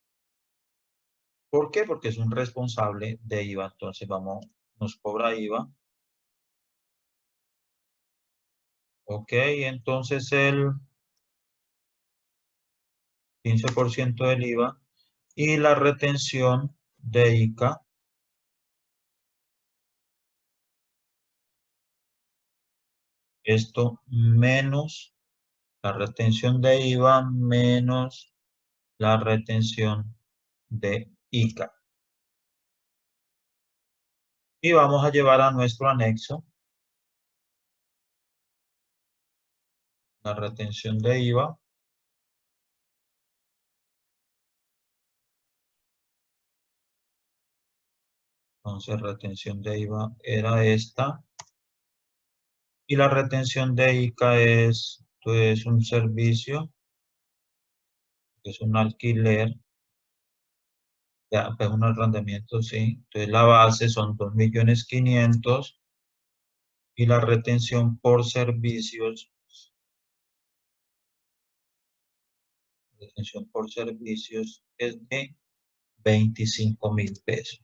¿por qué? Porque es un responsable de IVA. Entonces, nos cobra IVA. Ok, entonces el 15% del IVA y la retención de ICA, esto menos la retención de IVA menos la retención de ICA. Y vamos a llevar a nuestro anexo la retención de IVA Entonces, retención de IVA era esta. Y la retención de ICA es, pues, un servicio, es un alquiler, ya, pues un arrendamiento, sí. Entonces, la base son 2.500.000 y la retención por servicios, es de 25.000 pesos.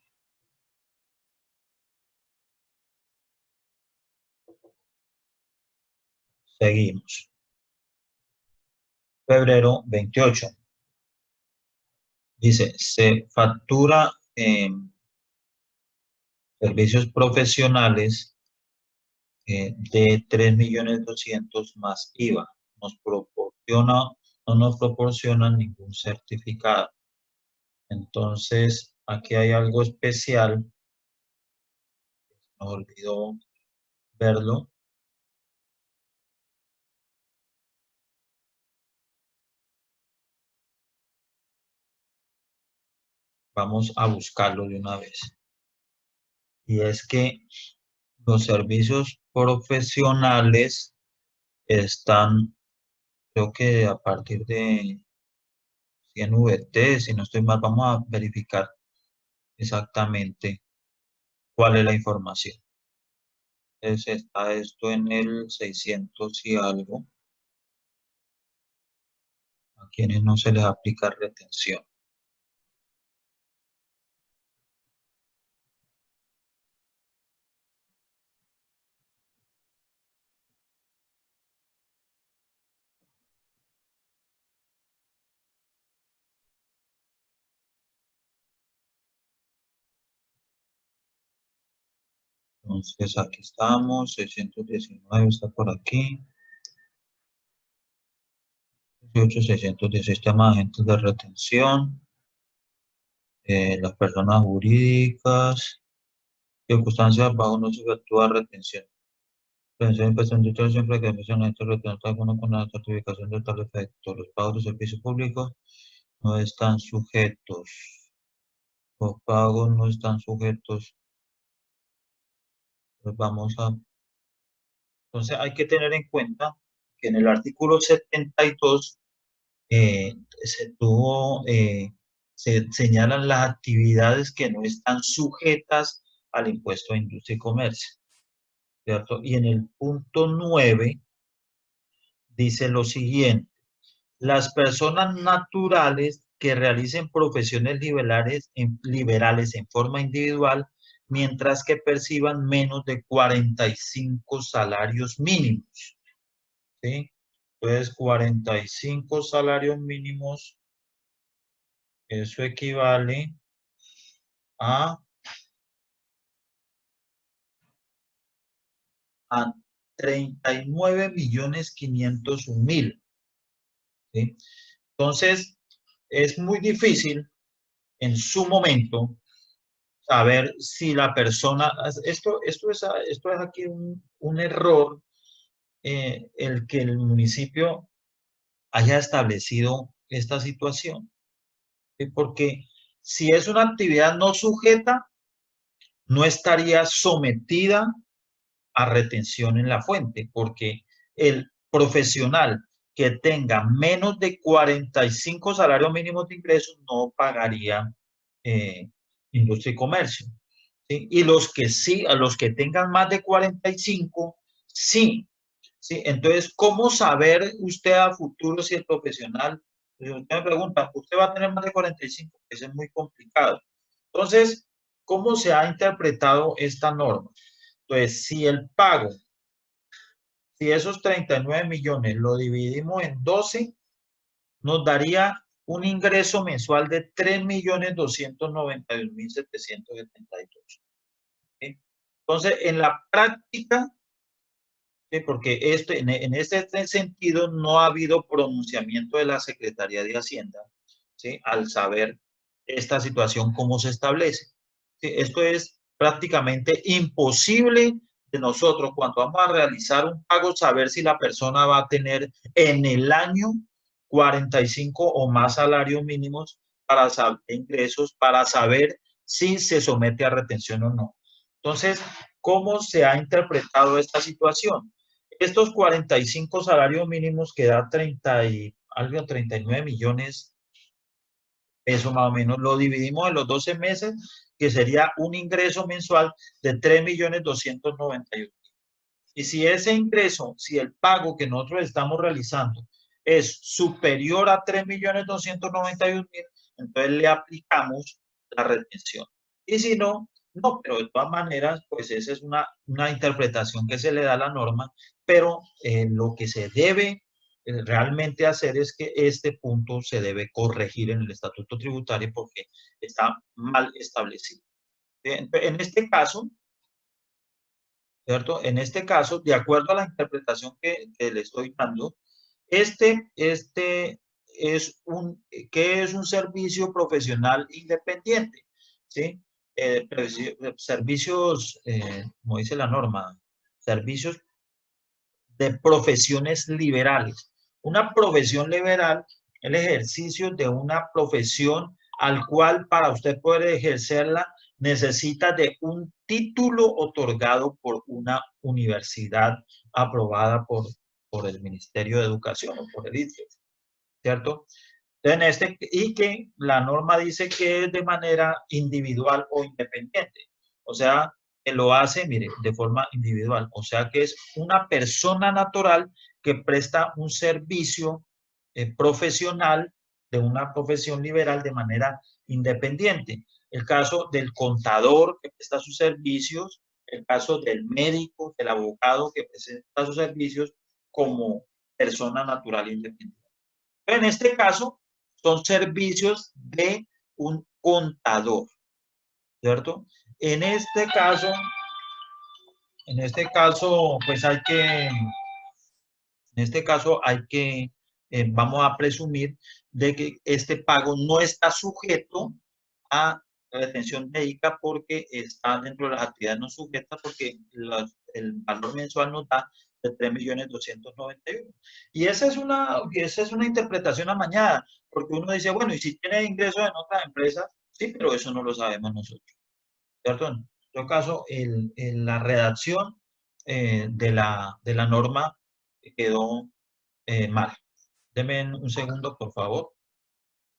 Seguimos. Febrero 28. Dice, se factura servicios profesionales de 3.200.000 más IVA. No nos proporcionan ningún certificado. Entonces, aquí hay algo especial. Me olvidó verlo. Vamos a buscarlo de una vez. Y es que los servicios profesionales están, creo que a partir de 100 VT, si no estoy mal, vamos a verificar exactamente cuál es la información. Entonces está esto en el 600 y algo, a quienes no se les aplica retención. Entonces aquí estamos, 619 está por aquí, 18, 616 temas de agentes de retención, las personas jurídicas, circunstancias bajo no se efectúa retención. Retención de prestación de servicio siempre que emisión agentes de retención alguno con la certificación de tal efecto. Los pagos de servicios públicos no están sujetos. Los pagos no están sujetos. Pues vamos a... Entonces hay que tener en cuenta que en el artículo 72 se tuvo, se señalan las actividades que no están sujetas al impuesto de industria y comercio, ¿cierto? Y en el punto 9 dice lo siguiente: las personas naturales que realicen profesiones liberales en forma individual, mientras que perciban menos de 45 salarios mínimos, ¿sí? Entonces, 45 salarios mínimos, eso equivale a, 39.501.000, ¿sí? Entonces, es muy difícil en su momento saber si la persona, esto es aquí un error, el que el municipio haya establecido esta situación, ¿sí? Porque si es una actividad no sujeta, no estaría sometida a retención en la fuente, porque el profesional que tenga menos de 45 salarios mínimos de ingresos no pagaría industria y comercio, ¿sí? Y los que sí, a los que tengan más de 45, sí. ¿Sí? Entonces, ¿cómo saber usted a futuro si el profesional, si usted me pregunta, usted va a tener más de 45? Eso es muy complicado. Entonces, ¿cómo se ha interpretado esta norma? Entonces, si el pago, si esos 39 millones lo dividimos en 12, nos daría un ingreso mensual de 3.291.778. ¿Sí? Entonces, en la práctica, ¿sí? Porque en este sentido no ha habido pronunciamiento de la Secretaría de Hacienda, ¿sí? Al saber esta situación, cómo se establece. ¿Sí? Esto es prácticamente imposible de nosotros, cuando vamos a realizar un pago, saber si la persona va a tener en el año 45 o más salarios mínimos para saber ingresos, para saber si se somete a retención o no. Entonces, ¿cómo se ha interpretado esta situación? Estos 45 salarios mínimos que da 30 y algo, 39 millones, eso más o menos, lo dividimos en los 12 meses, que sería un ingreso mensual de 3.291.000. Y si ese ingreso, si el pago que nosotros estamos realizando es superior a 3.291.000, entonces le aplicamos la retención. Y si no, no, pero de todas maneras, pues esa es una interpretación que se le da a la norma, pero lo que se debe realmente hacer es que este punto se debe corregir en el estatuto tributario porque está mal establecido. En este caso, ¿cierto? En este caso, de acuerdo a la interpretación que le estoy dando, este ¿qué es un servicio profesional independiente? ¿Sí? Servicios, como dice la norma, servicios de profesiones liberales. Una profesión liberal, el ejercicio de una profesión al cual para usted poder ejercerla necesita de un título otorgado por una universidad aprobada por el Ministerio de Educación o por el ICFES, ¿cierto? Y que la norma dice que es de manera individual o independiente. O sea, que lo hace, mire, de forma individual. O sea, que es una persona natural que presta un servicio profesional de una profesión liberal de manera independiente. El caso del contador que presta sus servicios, el caso del médico, del abogado que presta sus servicios como persona natural independiente. En este caso, son servicios de un contador, ¿cierto? En este caso, pues vamos a presumir de que este pago no está sujeto a retención de ICA porque está dentro de las actividades no sujetas porque el valor mensual nos da de 3.291.000. Esa es una interpretación amañada, porque uno dice, bueno, y si tiene ingresos en otras empresas, sí, pero eso no lo sabemos nosotros, ¿cierto? En todo caso, la redacción de la norma quedó mal. Deme un segundo, por favor.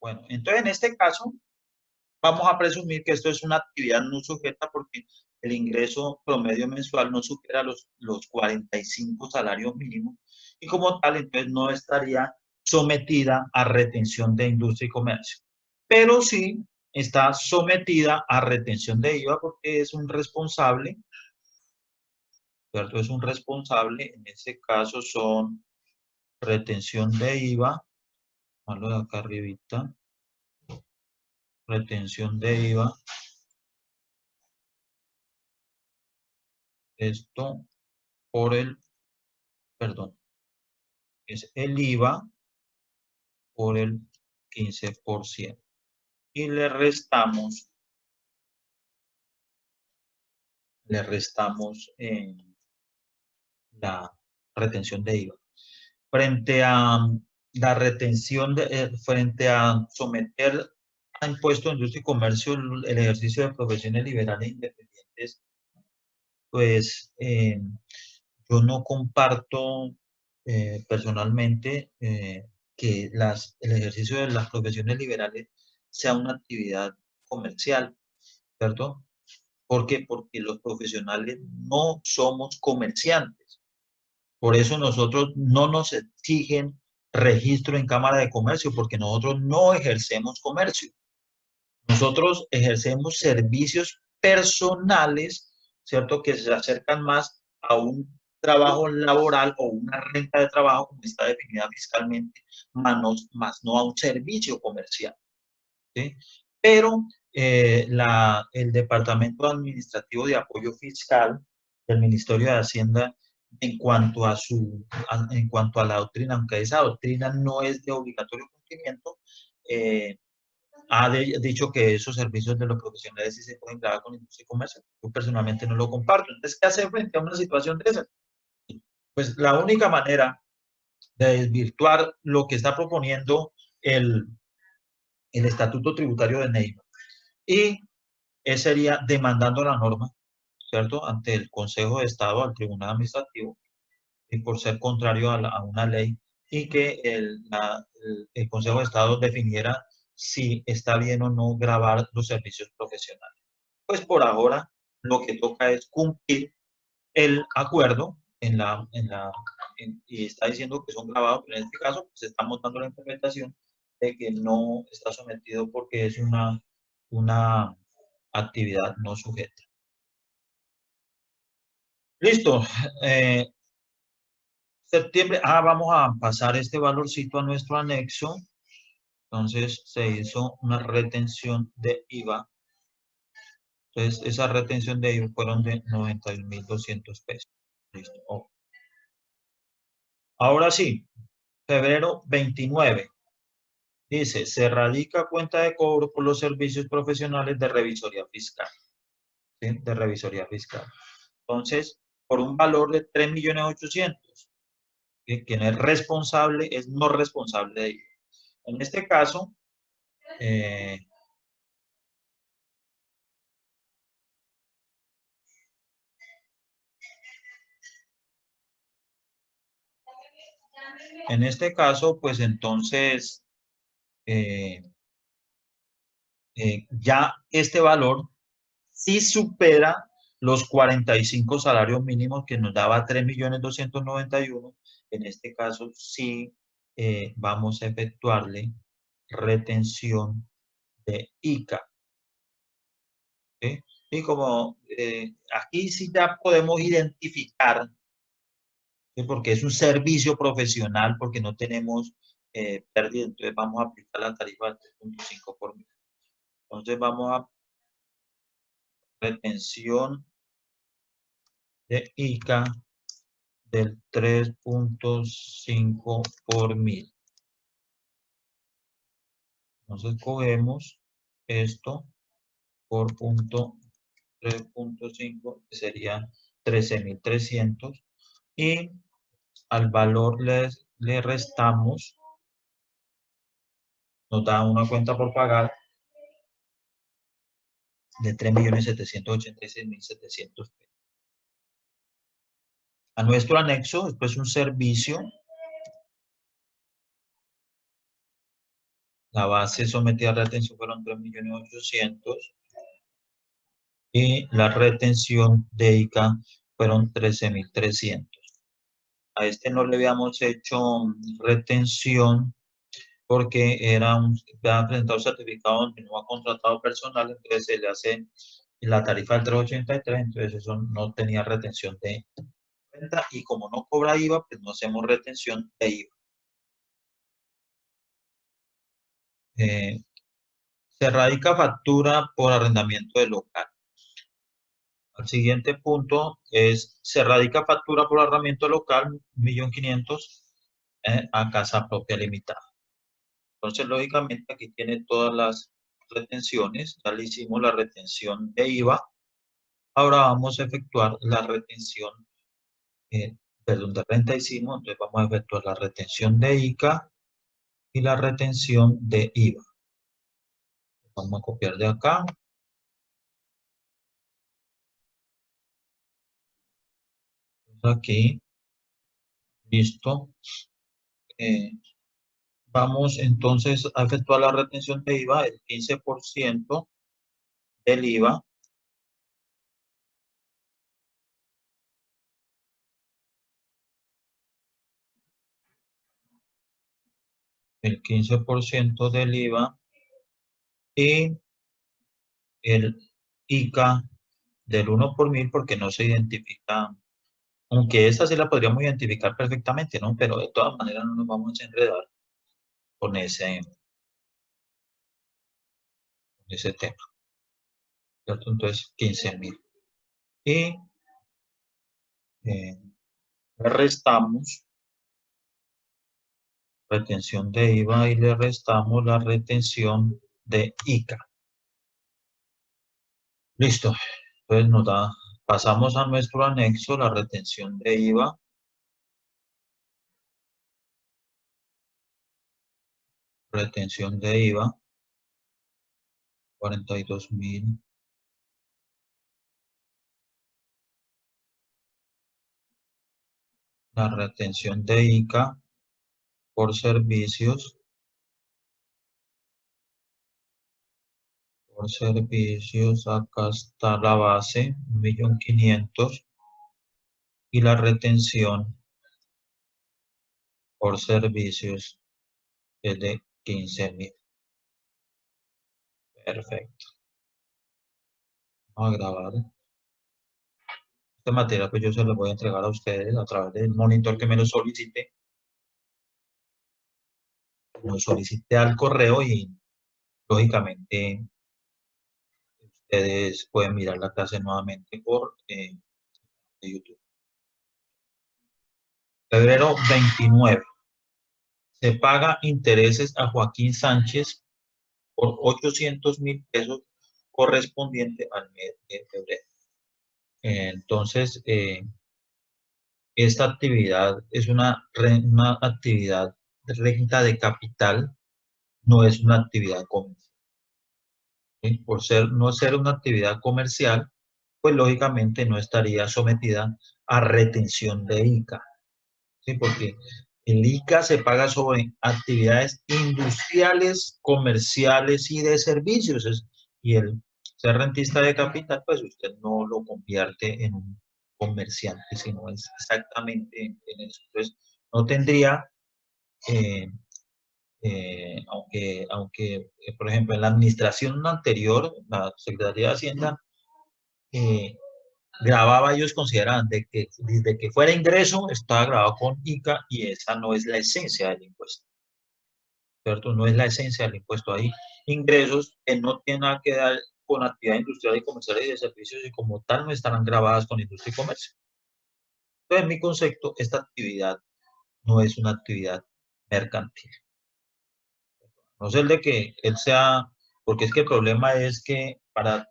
Bueno, entonces en este caso, vamos a presumir que esto es una actividad no sujeta porque el ingreso promedio mensual no supera los 45 salarios mínimos y como tal, entonces no estaría sometida a retención de industria y comercio. Pero sí está sometida a retención de IVA porque es un responsable, ¿cierto? Es un responsable, en este caso son retención de IVA, malo de acá arribita, retención de IVA, esto por perdón, es el IVA por el 15% y le restamos la retención de IVA. Frente a la retención, frente a someter a impuesto de industria y comercio el ejercicio de profesiones liberales e independientes, pues yo no comparto personalmente que el ejercicio de las profesiones liberales sea una actividad comercial, ¿cierto? ¿Por qué? Porque los profesionales no somos comerciantes. Por eso nosotros no nos exigen registro en Cámara de Comercio, porque nosotros no ejercemos comercio. Nosotros ejercemos servicios personales, ¿cierto? Que se acercan más a un trabajo laboral o una renta de trabajo como está definida fiscalmente, más no a un servicio comercial, ¿sí? Pero el Departamento Administrativo de Apoyo Fiscal del Ministerio de Hacienda, en cuanto a la doctrina, aunque esa doctrina no es de obligatorio cumplimiento, dicho que esos servicios de los profesionales sí se pueden grabar con industria y comercio. Yo personalmente no lo comparto. Entonces, ¿qué hacer frente a una situación de esa? Pues la única manera de desvirtuar lo que está proponiendo el Estatuto Tributario de Neiva y sería demandando la norma, ¿cierto? Ante el Consejo de Estado, al Tribunal Administrativo, y por ser contrario a una ley, y que el Consejo de Estado definiera si está bien o no grabar los servicios profesionales. Pues por ahora lo que toca es cumplir el acuerdo y está diciendo que son grabados, pero en este caso pues estamos dando la interpretación de que no está sometido porque es una actividad no sujeta. Listo. Septiembre, vamos a pasar este valorcito a nuestro anexo. Entonces se hizo una retención de IVA. Entonces esa retención de IVA fueron de 91.200 pesos. Listo. Oh. Ahora sí, febrero 29. Dice, se radica cuenta de cobro por los servicios profesionales de revisoría fiscal. ¿Sí? De revisoría fiscal. Entonces, por un valor de 3.800.000. Quien es responsable es no responsable de IVA. En este caso, eh, pues entonces eh, ya este valor sí supera los 45 salarios mínimos que nos daba 3.291.000. En este caso sí vamos a efectuarle retención de ICA. ¿Sí? Y como aquí sí ya podemos identificar, ¿sí? Porque es un servicio profesional, porque no tenemos pérdida, entonces vamos a aplicar la tarifa de 3.5 por mil. Entonces vamos a retención de ICA del 3.5 por mil. Entonces cogemos esto por punto 3.5, que sería 13.300, y al valor le restamos, nos da una cuenta por pagar de 3.786.700 pesos. A nuestro anexo, después un servicio, la base sometida a retención fueron 3.800.000 y la retención de ICA fueron 13.300. A este no le habíamos hecho retención porque había presentado certificado donde no ha contratado personal, entonces se le hace la tarifa del 383, entonces eso no tenía retención de renta, y como no cobra IVA, pues no hacemos retención de IVA. Se radica factura por arrendamiento de local. Al siguiente punto es, se radica factura por arrendamiento local, 1.500.000, a casa propia limitada. Entonces, lógicamente, aquí tiene todas las retenciones. Ya le hicimos la retención de IVA. Ahora vamos a efectuar la retención, perdón, de renta hicimos, entonces vamos a efectuar la retención de ICA y la retención de IVA. Vamos a copiar de acá. Aquí, listo. Eh, Vamos entonces a efectuar la retención de IVA, el 15% del IVA, el 15% del IVA y el ICA del 1 por mil, porque no se identifica, aunque esta sí la podríamos identificar perfectamente, ¿no? Pero de todas maneras no nos vamos a enredar con ese tema, ¿cierto? Entonces, 15.000. Y eh, le restamos retención de IVA y le restamos la retención de ICA. Listo. Entonces pasamos a nuestro anexo, la retención de IVA, retención de IVA, 42.000. la retención de ICA por servicios, acá está la base, 1.500.000, y la retención por servicios es de 15.000. Perfecto. Vamos a grabar. Este material pues yo se lo voy a entregar a ustedes a través del monitor que me lo solicite. Lo solicite al correo y lógicamente ustedes pueden mirar la clase nuevamente por YouTube. Febrero 29. Se paga intereses a Joaquín Sánchez por 800.000 pesos correspondiente al mes de febrero. Entonces, esta actividad es una actividad de renta de capital, no es una actividad comercial. ¿Sí? Por no ser una actividad comercial, pues lógicamente no estaría sometida a retención de ICA. ¿Sí? Porque el ICA se paga sobre actividades industriales, comerciales y de servicios. Y el ser rentista de capital, pues usted no lo convierte en un comerciante, sino es exactamente en eso. Entonces, no tendría, eh, por ejemplo, en la administración anterior, la Secretaría de Hacienda, eh, grababa, ellos consideraban de que desde que fuera ingreso estaba grabado con ICA y esa no es la esencia del impuesto, ¿cierto? No es la esencia del impuesto. Hay ingresos que no tienen nada que ver con actividad industrial y comercial y de servicios y como tal no estarán grabadas con industria y comercio. Entonces, en mi concepto, esta actividad no es una actividad mercantil. No sé el de que él sea, porque es que el problema es que para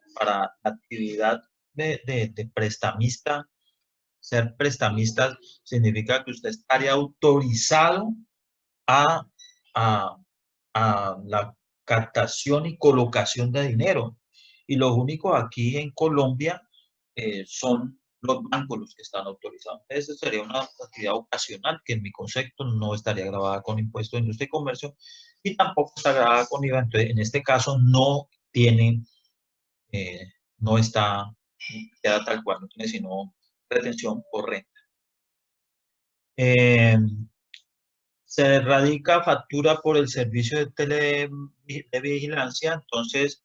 actividad de prestamista, ser prestamista significa que usted estaría autorizado a, a, a la captación y colocación de dinero. Y los únicos aquí en Colombia son los bancos los que están autorizados. Esa sería una actividad ocasional que en mi concepto no estaría grabada con impuesto de industria y comercio y tampoco está grabada con IVA. Entonces, en este caso no tiene, eh, no está, queda tal cual, no tiene sino retención por renta. Eh, Se radica factura por el servicio de vigilancia, entonces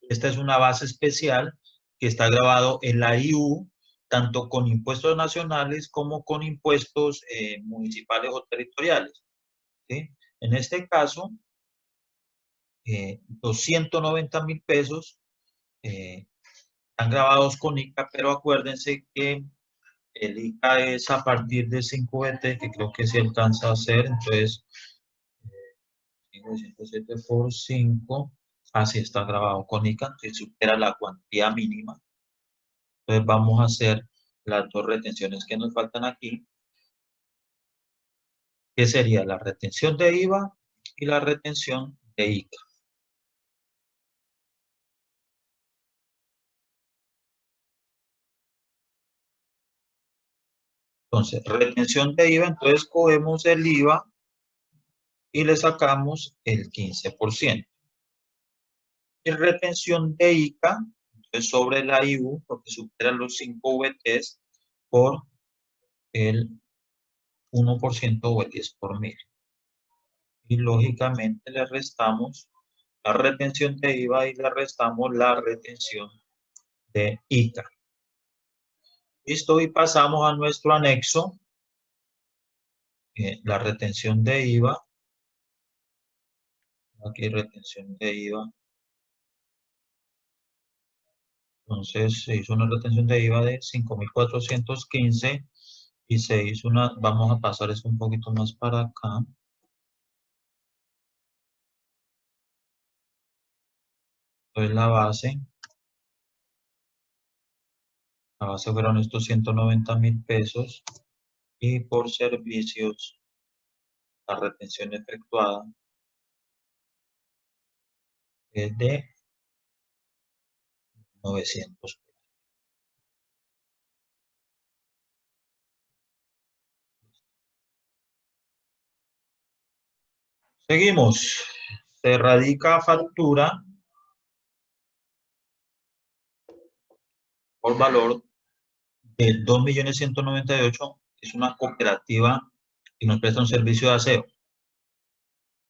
esta es una base especial que está grabado en la IU, tanto con impuestos nacionales como con impuestos municipales o territoriales. ¿Sí? En este caso, 290.000 pesos están grabados con ICA, pero acuérdense que el ICA es a partir de 5BT, que creo que se alcanza a hacer, entonces 507 por 5, así está grabado con ICA, que supera la cuantía mínima. Entonces vamos a hacer las dos retenciones que nos faltan aquí, que sería la retención de IVA y la retención de ICA. Entonces, retención de IVA, entonces cogemos el IVA y le sacamos el 15%. Y retención de ICA, entonces sobre la IU, porque supera los 5 VTs por el 1% o el 10 por mil. Y lógicamente le restamos la retención de IVA y le restamos la retención de ICA. Listo, y pasamos a nuestro anexo, la retención de IVA. Aquí retención de IVA. Entonces se hizo una retención de IVA de 5.415 y se hizo una, vamos a pasar esto un poquito más para acá. Entonces la base fueron estos 190.000 pesos y por servicios la retención efectuada es de 900. Seguimos. Se radica factura por valor de 2.198.000. Es una cooperativa y nos presta un servicio de aseo.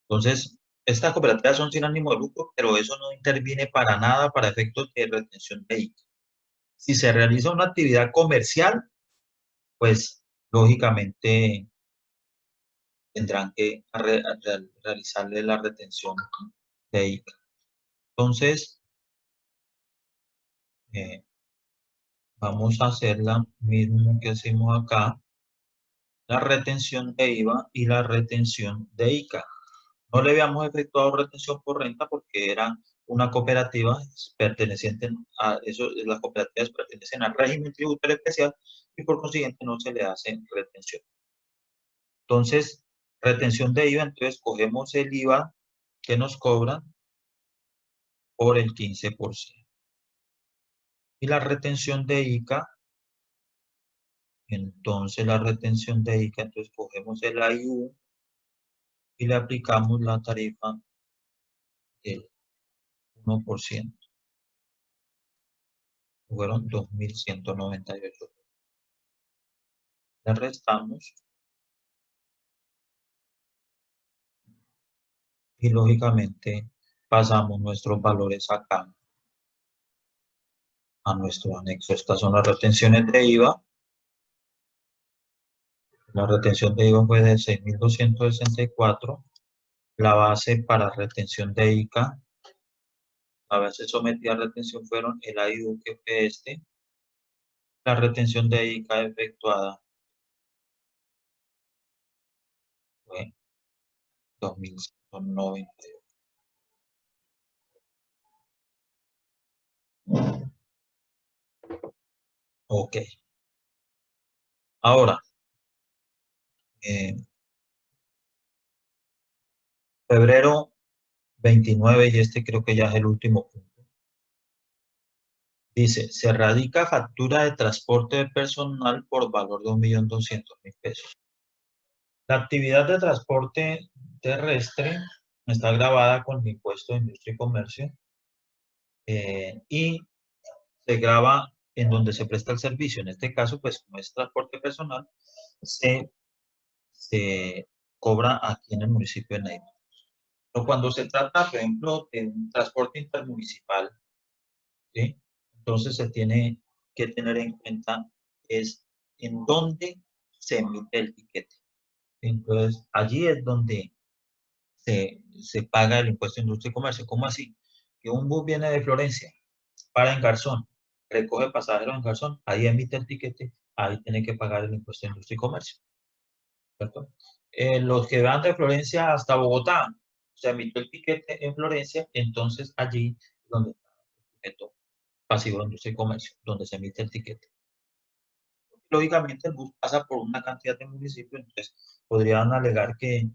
Entonces, estas cooperativas son sin ánimo de lucro, pero eso no interviene para nada para efectos de retención de IVA. Si se realiza una actividad comercial, pues lógicamente tendrán que realizarle la retención de IVA. Entonces, eh, vamos a hacer la misma que hicimos acá, la retención de IVA y la retención de ICA. No le habíamos efectuado retención por renta porque era una cooperativa perteneciente a eso, las cooperativas pertenecen al régimen tributario especial y por consiguiente no se le hace retención. Entonces, retención de IVA, entonces cogemos el IVA que nos cobran por el 15%. Y la retención de ICA, entonces la retención de ICA, entonces cogemos el AIU y le aplicamos la tarifa del 1%. Fueron 2.198. Le restamos y lógicamente pasamos nuestros valores acá a nuestro anexo. Estas son las retenciones de IVA. La retención de IVA fue de 6.264. La base para retención de ICA, la base sometida a retención fueron el AIU, que fue este. La retención de ICA efectuada fue 2.190. Ok. Ahora, febrero 29, y este creo que ya es el último punto. Dice, se radica factura de transporte de personal por valor de 1.200.000 pesos. La actividad de transporte terrestre está grabada con el impuesto de industria y comercio y se graba en donde se presta el servicio. En este caso, pues como es transporte personal, se cobra aquí en el municipio de Neiva. Pero cuando se trata, por ejemplo, de un transporte intermunicipal, ¿sí? Entonces se tiene que tener en cuenta es en dónde se emite el tiquete. Entonces, allí es donde se paga el impuesto de industria y comercio. ¿Cómo así? Que un bus viene de Florencia, para en Garzón, recoge pasajeros en Garzón, ahí emite el tiquete, ahí tiene que pagar el impuesto de industria y comercio, ¿cierto? Los que van de Florencia hasta Bogotá, se emitió el tiquete en Florencia, entonces allí es donde está el sujeto pasivo de industria y comercio, donde se emite el tiquete. Lógicamente el bus pasa por una cantidad de municipios, entonces podrían alegar que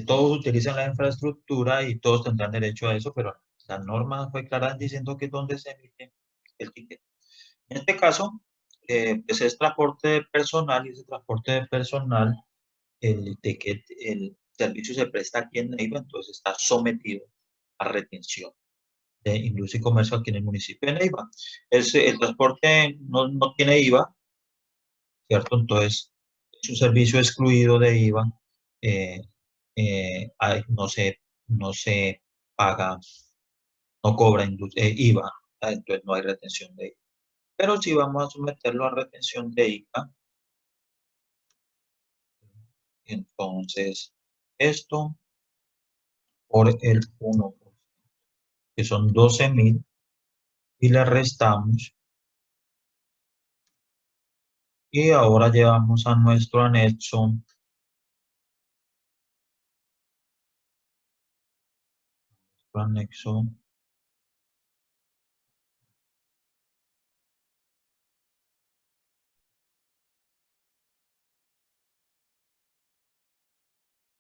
todos utilizan la infraestructura y todos tendrán derecho a eso, pero la norma fue clara diciendo que es donde se emite el ticket. En este caso, pues es transporte de personal y ese transporte de personal, el ticket, el servicio se presta aquí en Neiva, entonces está sometido a retención de industria y comercio aquí en el municipio de Neiva. El transporte no tiene IVA, ¿cierto? Entonces, es un servicio excluido de IVA, eh, no se paga, no cobra IVA, entonces no hay retención de IVA. Pero si vamos a someterlo a retención de IVA, entonces esto por el 1%, que son 12.000, y le restamos, y ahora llevamos a nuestro anexo,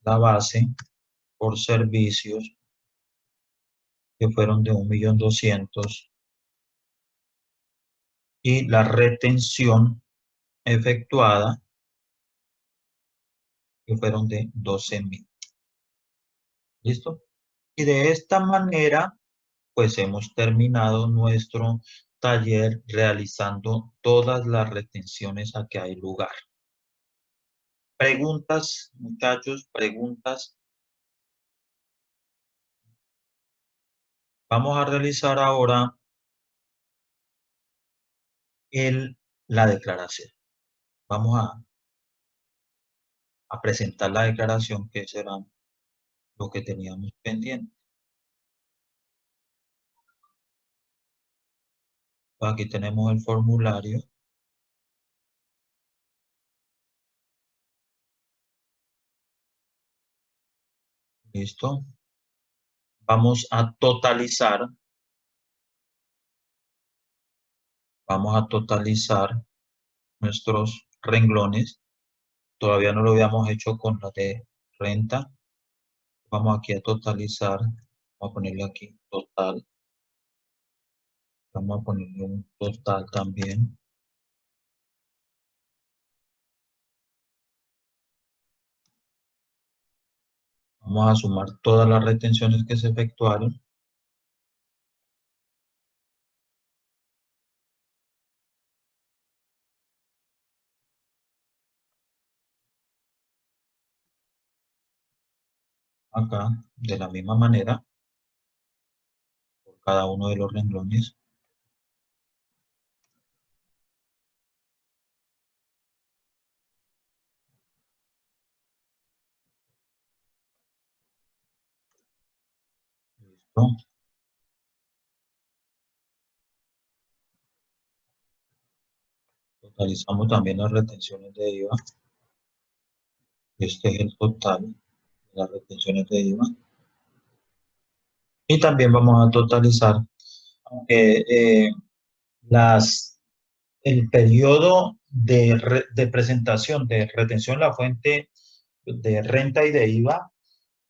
la base por servicios, que fueron de 1.200.000, y la retención efectuada, que fueron de 12.000. ¿Listo? Y de esta manera, pues hemos terminado nuestro taller realizando todas las retenciones a que hay lugar. Preguntas, muchachos, preguntas. Vamos a realizar ahora la declaración. Vamos a presentar la declaración, que será lo que teníamos pendiente. Aquí tenemos el formulario. Listo. Vamos a totalizar. Vamos a totalizar nuestros renglones. Todavía no lo habíamos hecho con la de renta. Vamos aquí a totalizar. Vamos a ponerle aquí total. Vamos a ponerle un total también. Vamos a sumar todas las retenciones que se efectuaron. Acá, de la misma manera, por cada uno de los renglones. Listo. Totalizamos también las retenciones de IVA. Este es el total de las retenciones de IVA. Y también vamos a totalizar eh, las, el periodo de presentación de retención en la fuente de renta y de IVA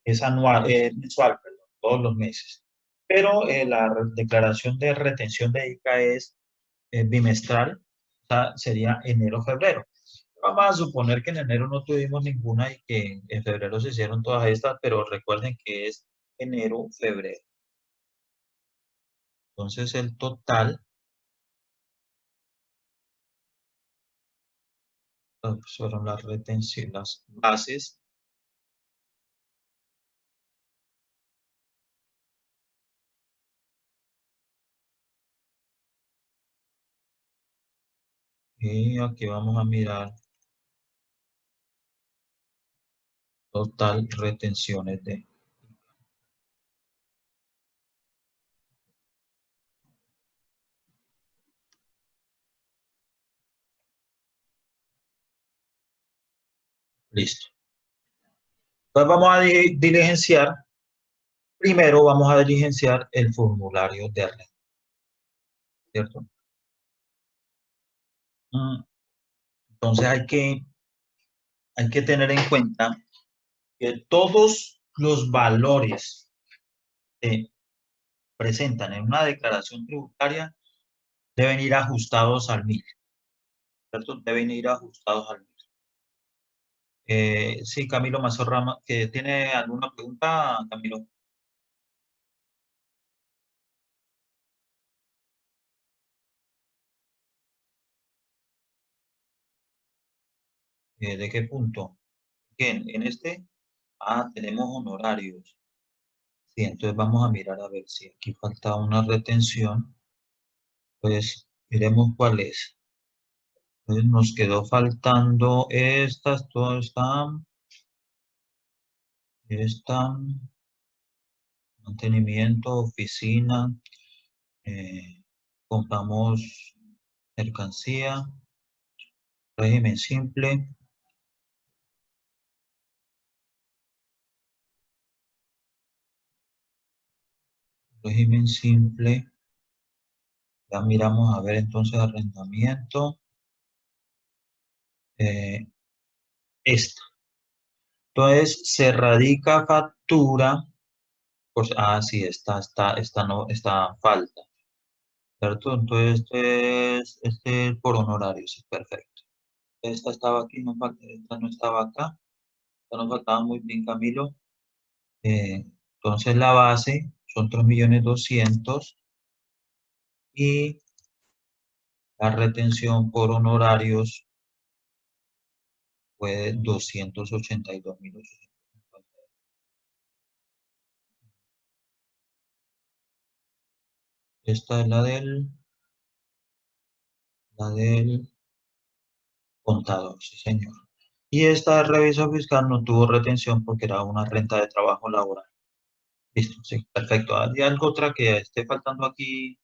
es anual, mensual, perdón, todos los meses. Pero la declaración de retención de IVA es bimestral, o sea, sería enero-febrero. Vamos a suponer que en enero no tuvimos ninguna y que en febrero se hicieron todas estas, pero recuerden que es enero-febrero. Entonces el total fueron las retenciones, las bases. Y aquí vamos a mirar total retenciones de. Listo. Entonces vamos a diligenciar. Primero vamos a diligenciar el formulario de renta, ¿cierto? Entonces hay que tener en cuenta que todos los valores que presentan en una declaración tributaria deben ir ajustados al MIL, ¿cierto? Deben ir ajustados al MIL. Sí, Camilo Mazorrama, que tiene alguna pregunta, Camilo. ¿De qué punto? En este, tenemos honorarios. Sí, entonces vamos a mirar a ver si aquí falta una retención. Pues miremos cuál es. Entonces nos quedó faltando estas, todas están, mantenimiento, oficina, compramos mercancía, régimen simple, régimen simple. Ya miramos a ver entonces arrendamiento. Esta. Entonces se radica factura. Pues, sí, esta no, esta falta. ¿Cierto? Entonces este es por honorario, sí, perfecto. Esta estaba aquí, esta no estaba acá. Esta nos faltaba muy bien, Camilo. Entonces la base son 3.200.000 y la retención por honorarios fue de 282.850. Esta es la del contador, sí señor. Y esta de revisor fiscal no tuvo retención porque era una renta de trabajo laboral. Listo, sí, perfecto. ¿Hay algo otra que esté faltando aquí?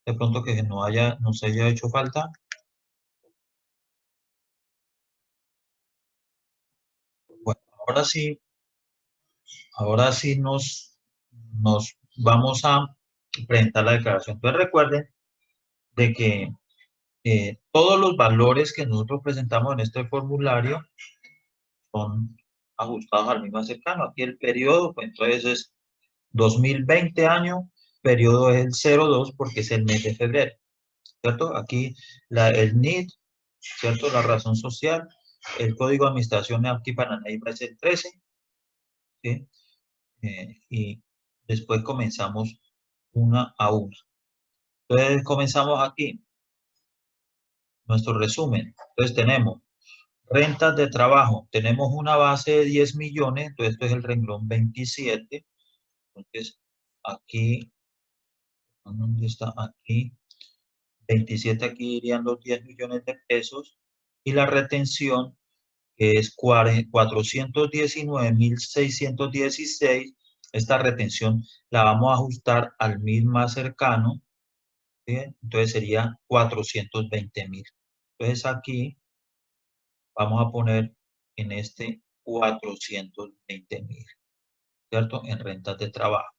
De pronto que no se haya hecho falta. Bueno, ahora sí nos vamos a presentar la declaración. Entonces recuerden de que todos los valores que nosotros presentamos en este formulario son ajustados al mismo cercano. Aquí el periodo, pues entonces es 2020 año, periodo es el 02 porque es el mes de febrero, ¿cierto? Aquí el NID, ¿cierto? La razón social, el código de administración de aquí para Neiva es el 13, ¿sí? Y después comenzamos una a una. Entonces comenzamos aquí, nuestro resumen. Entonces tenemos rentas de trabajo, tenemos una base de 10 millones, entonces esto es el renglón 27. Entonces aquí, ¿dónde está? Aquí, 27 aquí irían los 10 millones de pesos y la retención que es 419.616. Esta retención la vamos a ajustar al MIR más cercano, ¿sí? Entonces sería 420.000. Entonces aquí vamos a poner en este 420.000, ¿cierto? En rentas de trabajo.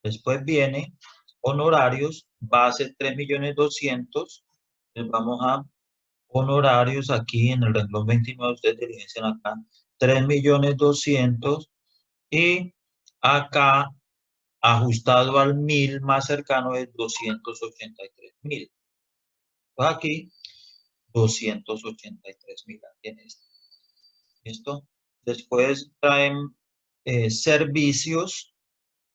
Después viene honorarios, base 3.200.000. Entonces vamos a honorarios aquí en el renglón 29, ustedes diligencian acá, 3.200.000 y acá ajustado al 1.000 más cercano es 283.000. Pues aquí 283.000 aquí en este. ¿Listo? Después traen servicios,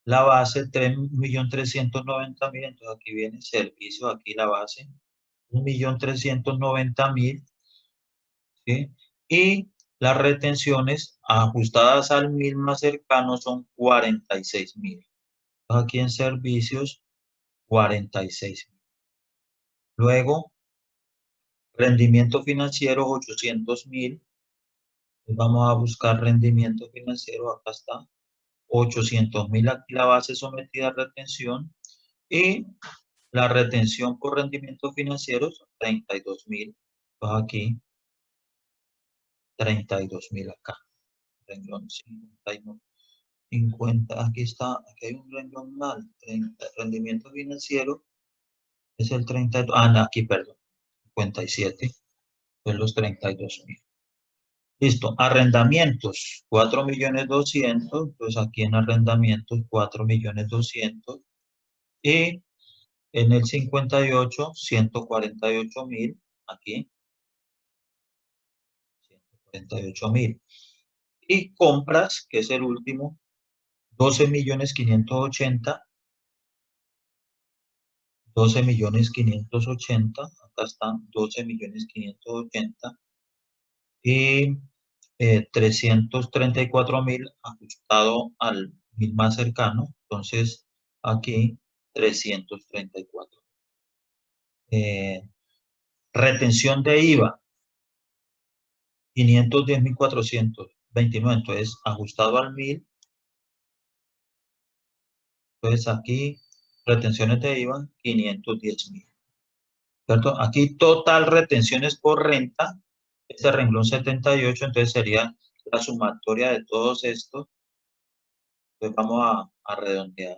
la base 3.390.000, entonces aquí viene servicio, aquí la base 1.390.000, ¿sí? Y las retenciones ajustadas al 1.000 más cercano son 46.000. Aquí en servicios, 46.000. Luego, rendimiento financiero, 800.000. Vamos a buscar rendimiento financiero, acá está. 800.000 aquí la base sometida a retención y la retención por rendimiento financiero son 32.000. Pues aquí 32.000 acá. Renglón 50, aquí está, aquí hay un renglón mal. Rendimiento financiero es el 32, no, aquí, perdón, 57, pues los 32.000. Listo, arrendamientos, 4.200.000, pues aquí en arrendamientos 4.200.000 y en el 58, 148.000, aquí, 148.000. Y compras, que es el último, 12.580.000, 12.580.000, acá están, 12.580.000 y 334.000 ajustado al mil más cercano, entonces aquí 334. Retención de IVA, 510.429, entonces ajustado al 1.000, entonces aquí retenciones de IVA, 510.000, ¿cierto? Aquí total retenciones por renta, este renglón 78, entonces sería la sumatoria de todos estos, entonces vamos a redondear.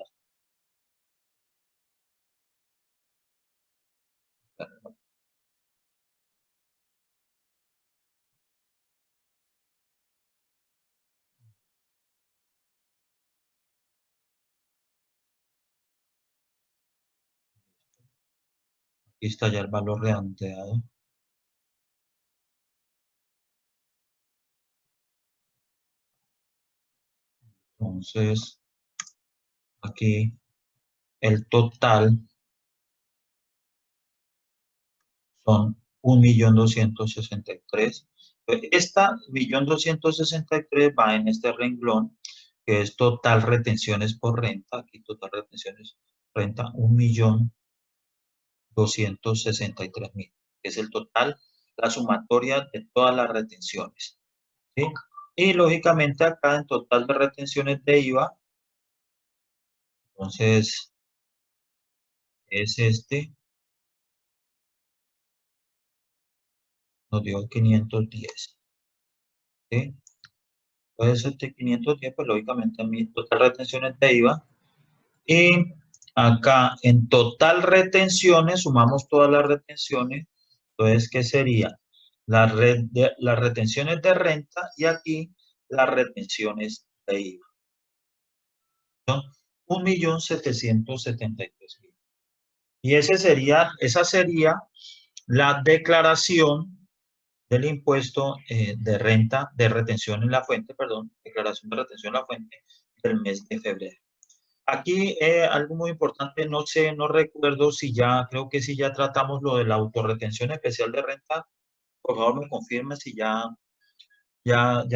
Aquí está ya el valor redondeado. Entonces, Aquí el total son 1.263.000. Esta 1.263.000 va en este renglón, que es total retenciones por renta. Aquí total retenciones renta 1.263.000, que es el total, la sumatoria de todas las retenciones, ¿sí? Y lógicamente acá en total de retenciones de IVA, entonces es este, nos dio 510, ¿sí? Entonces este 510, pues lógicamente a mi total retenciones de IVA. Y acá en total retenciones, sumamos todas las retenciones. Entonces, ¿qué sería? Las retenciones de renta y aquí las retenciones de IVA. Son 1.773.000. Y esa sería la declaración del impuesto de renta, de retención en la fuente, perdón, declaración de retención en la fuente del mes de febrero. Aquí algo muy importante, no sé, no recuerdo si ya, creo que si ya tratamos lo de la autorretención especial de renta. Por favor, me confirme si ya tratamos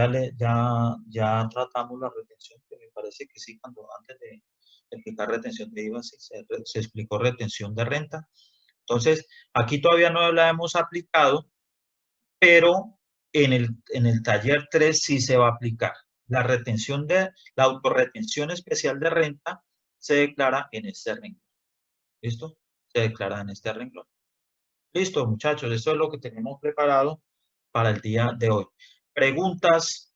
la retención, que me parece que sí, cuando antes de explicar retención de IVA, sí, se explicó retención de renta. Entonces, aquí todavía no la hemos aplicado, pero en el taller 3 sí se va a aplicar. La autorretención especial de renta se declara en este renglón. ¿Listo? Se declara en este renglón. Listo, muchachos, esto es lo que tenemos preparado para el día de hoy. Preguntas,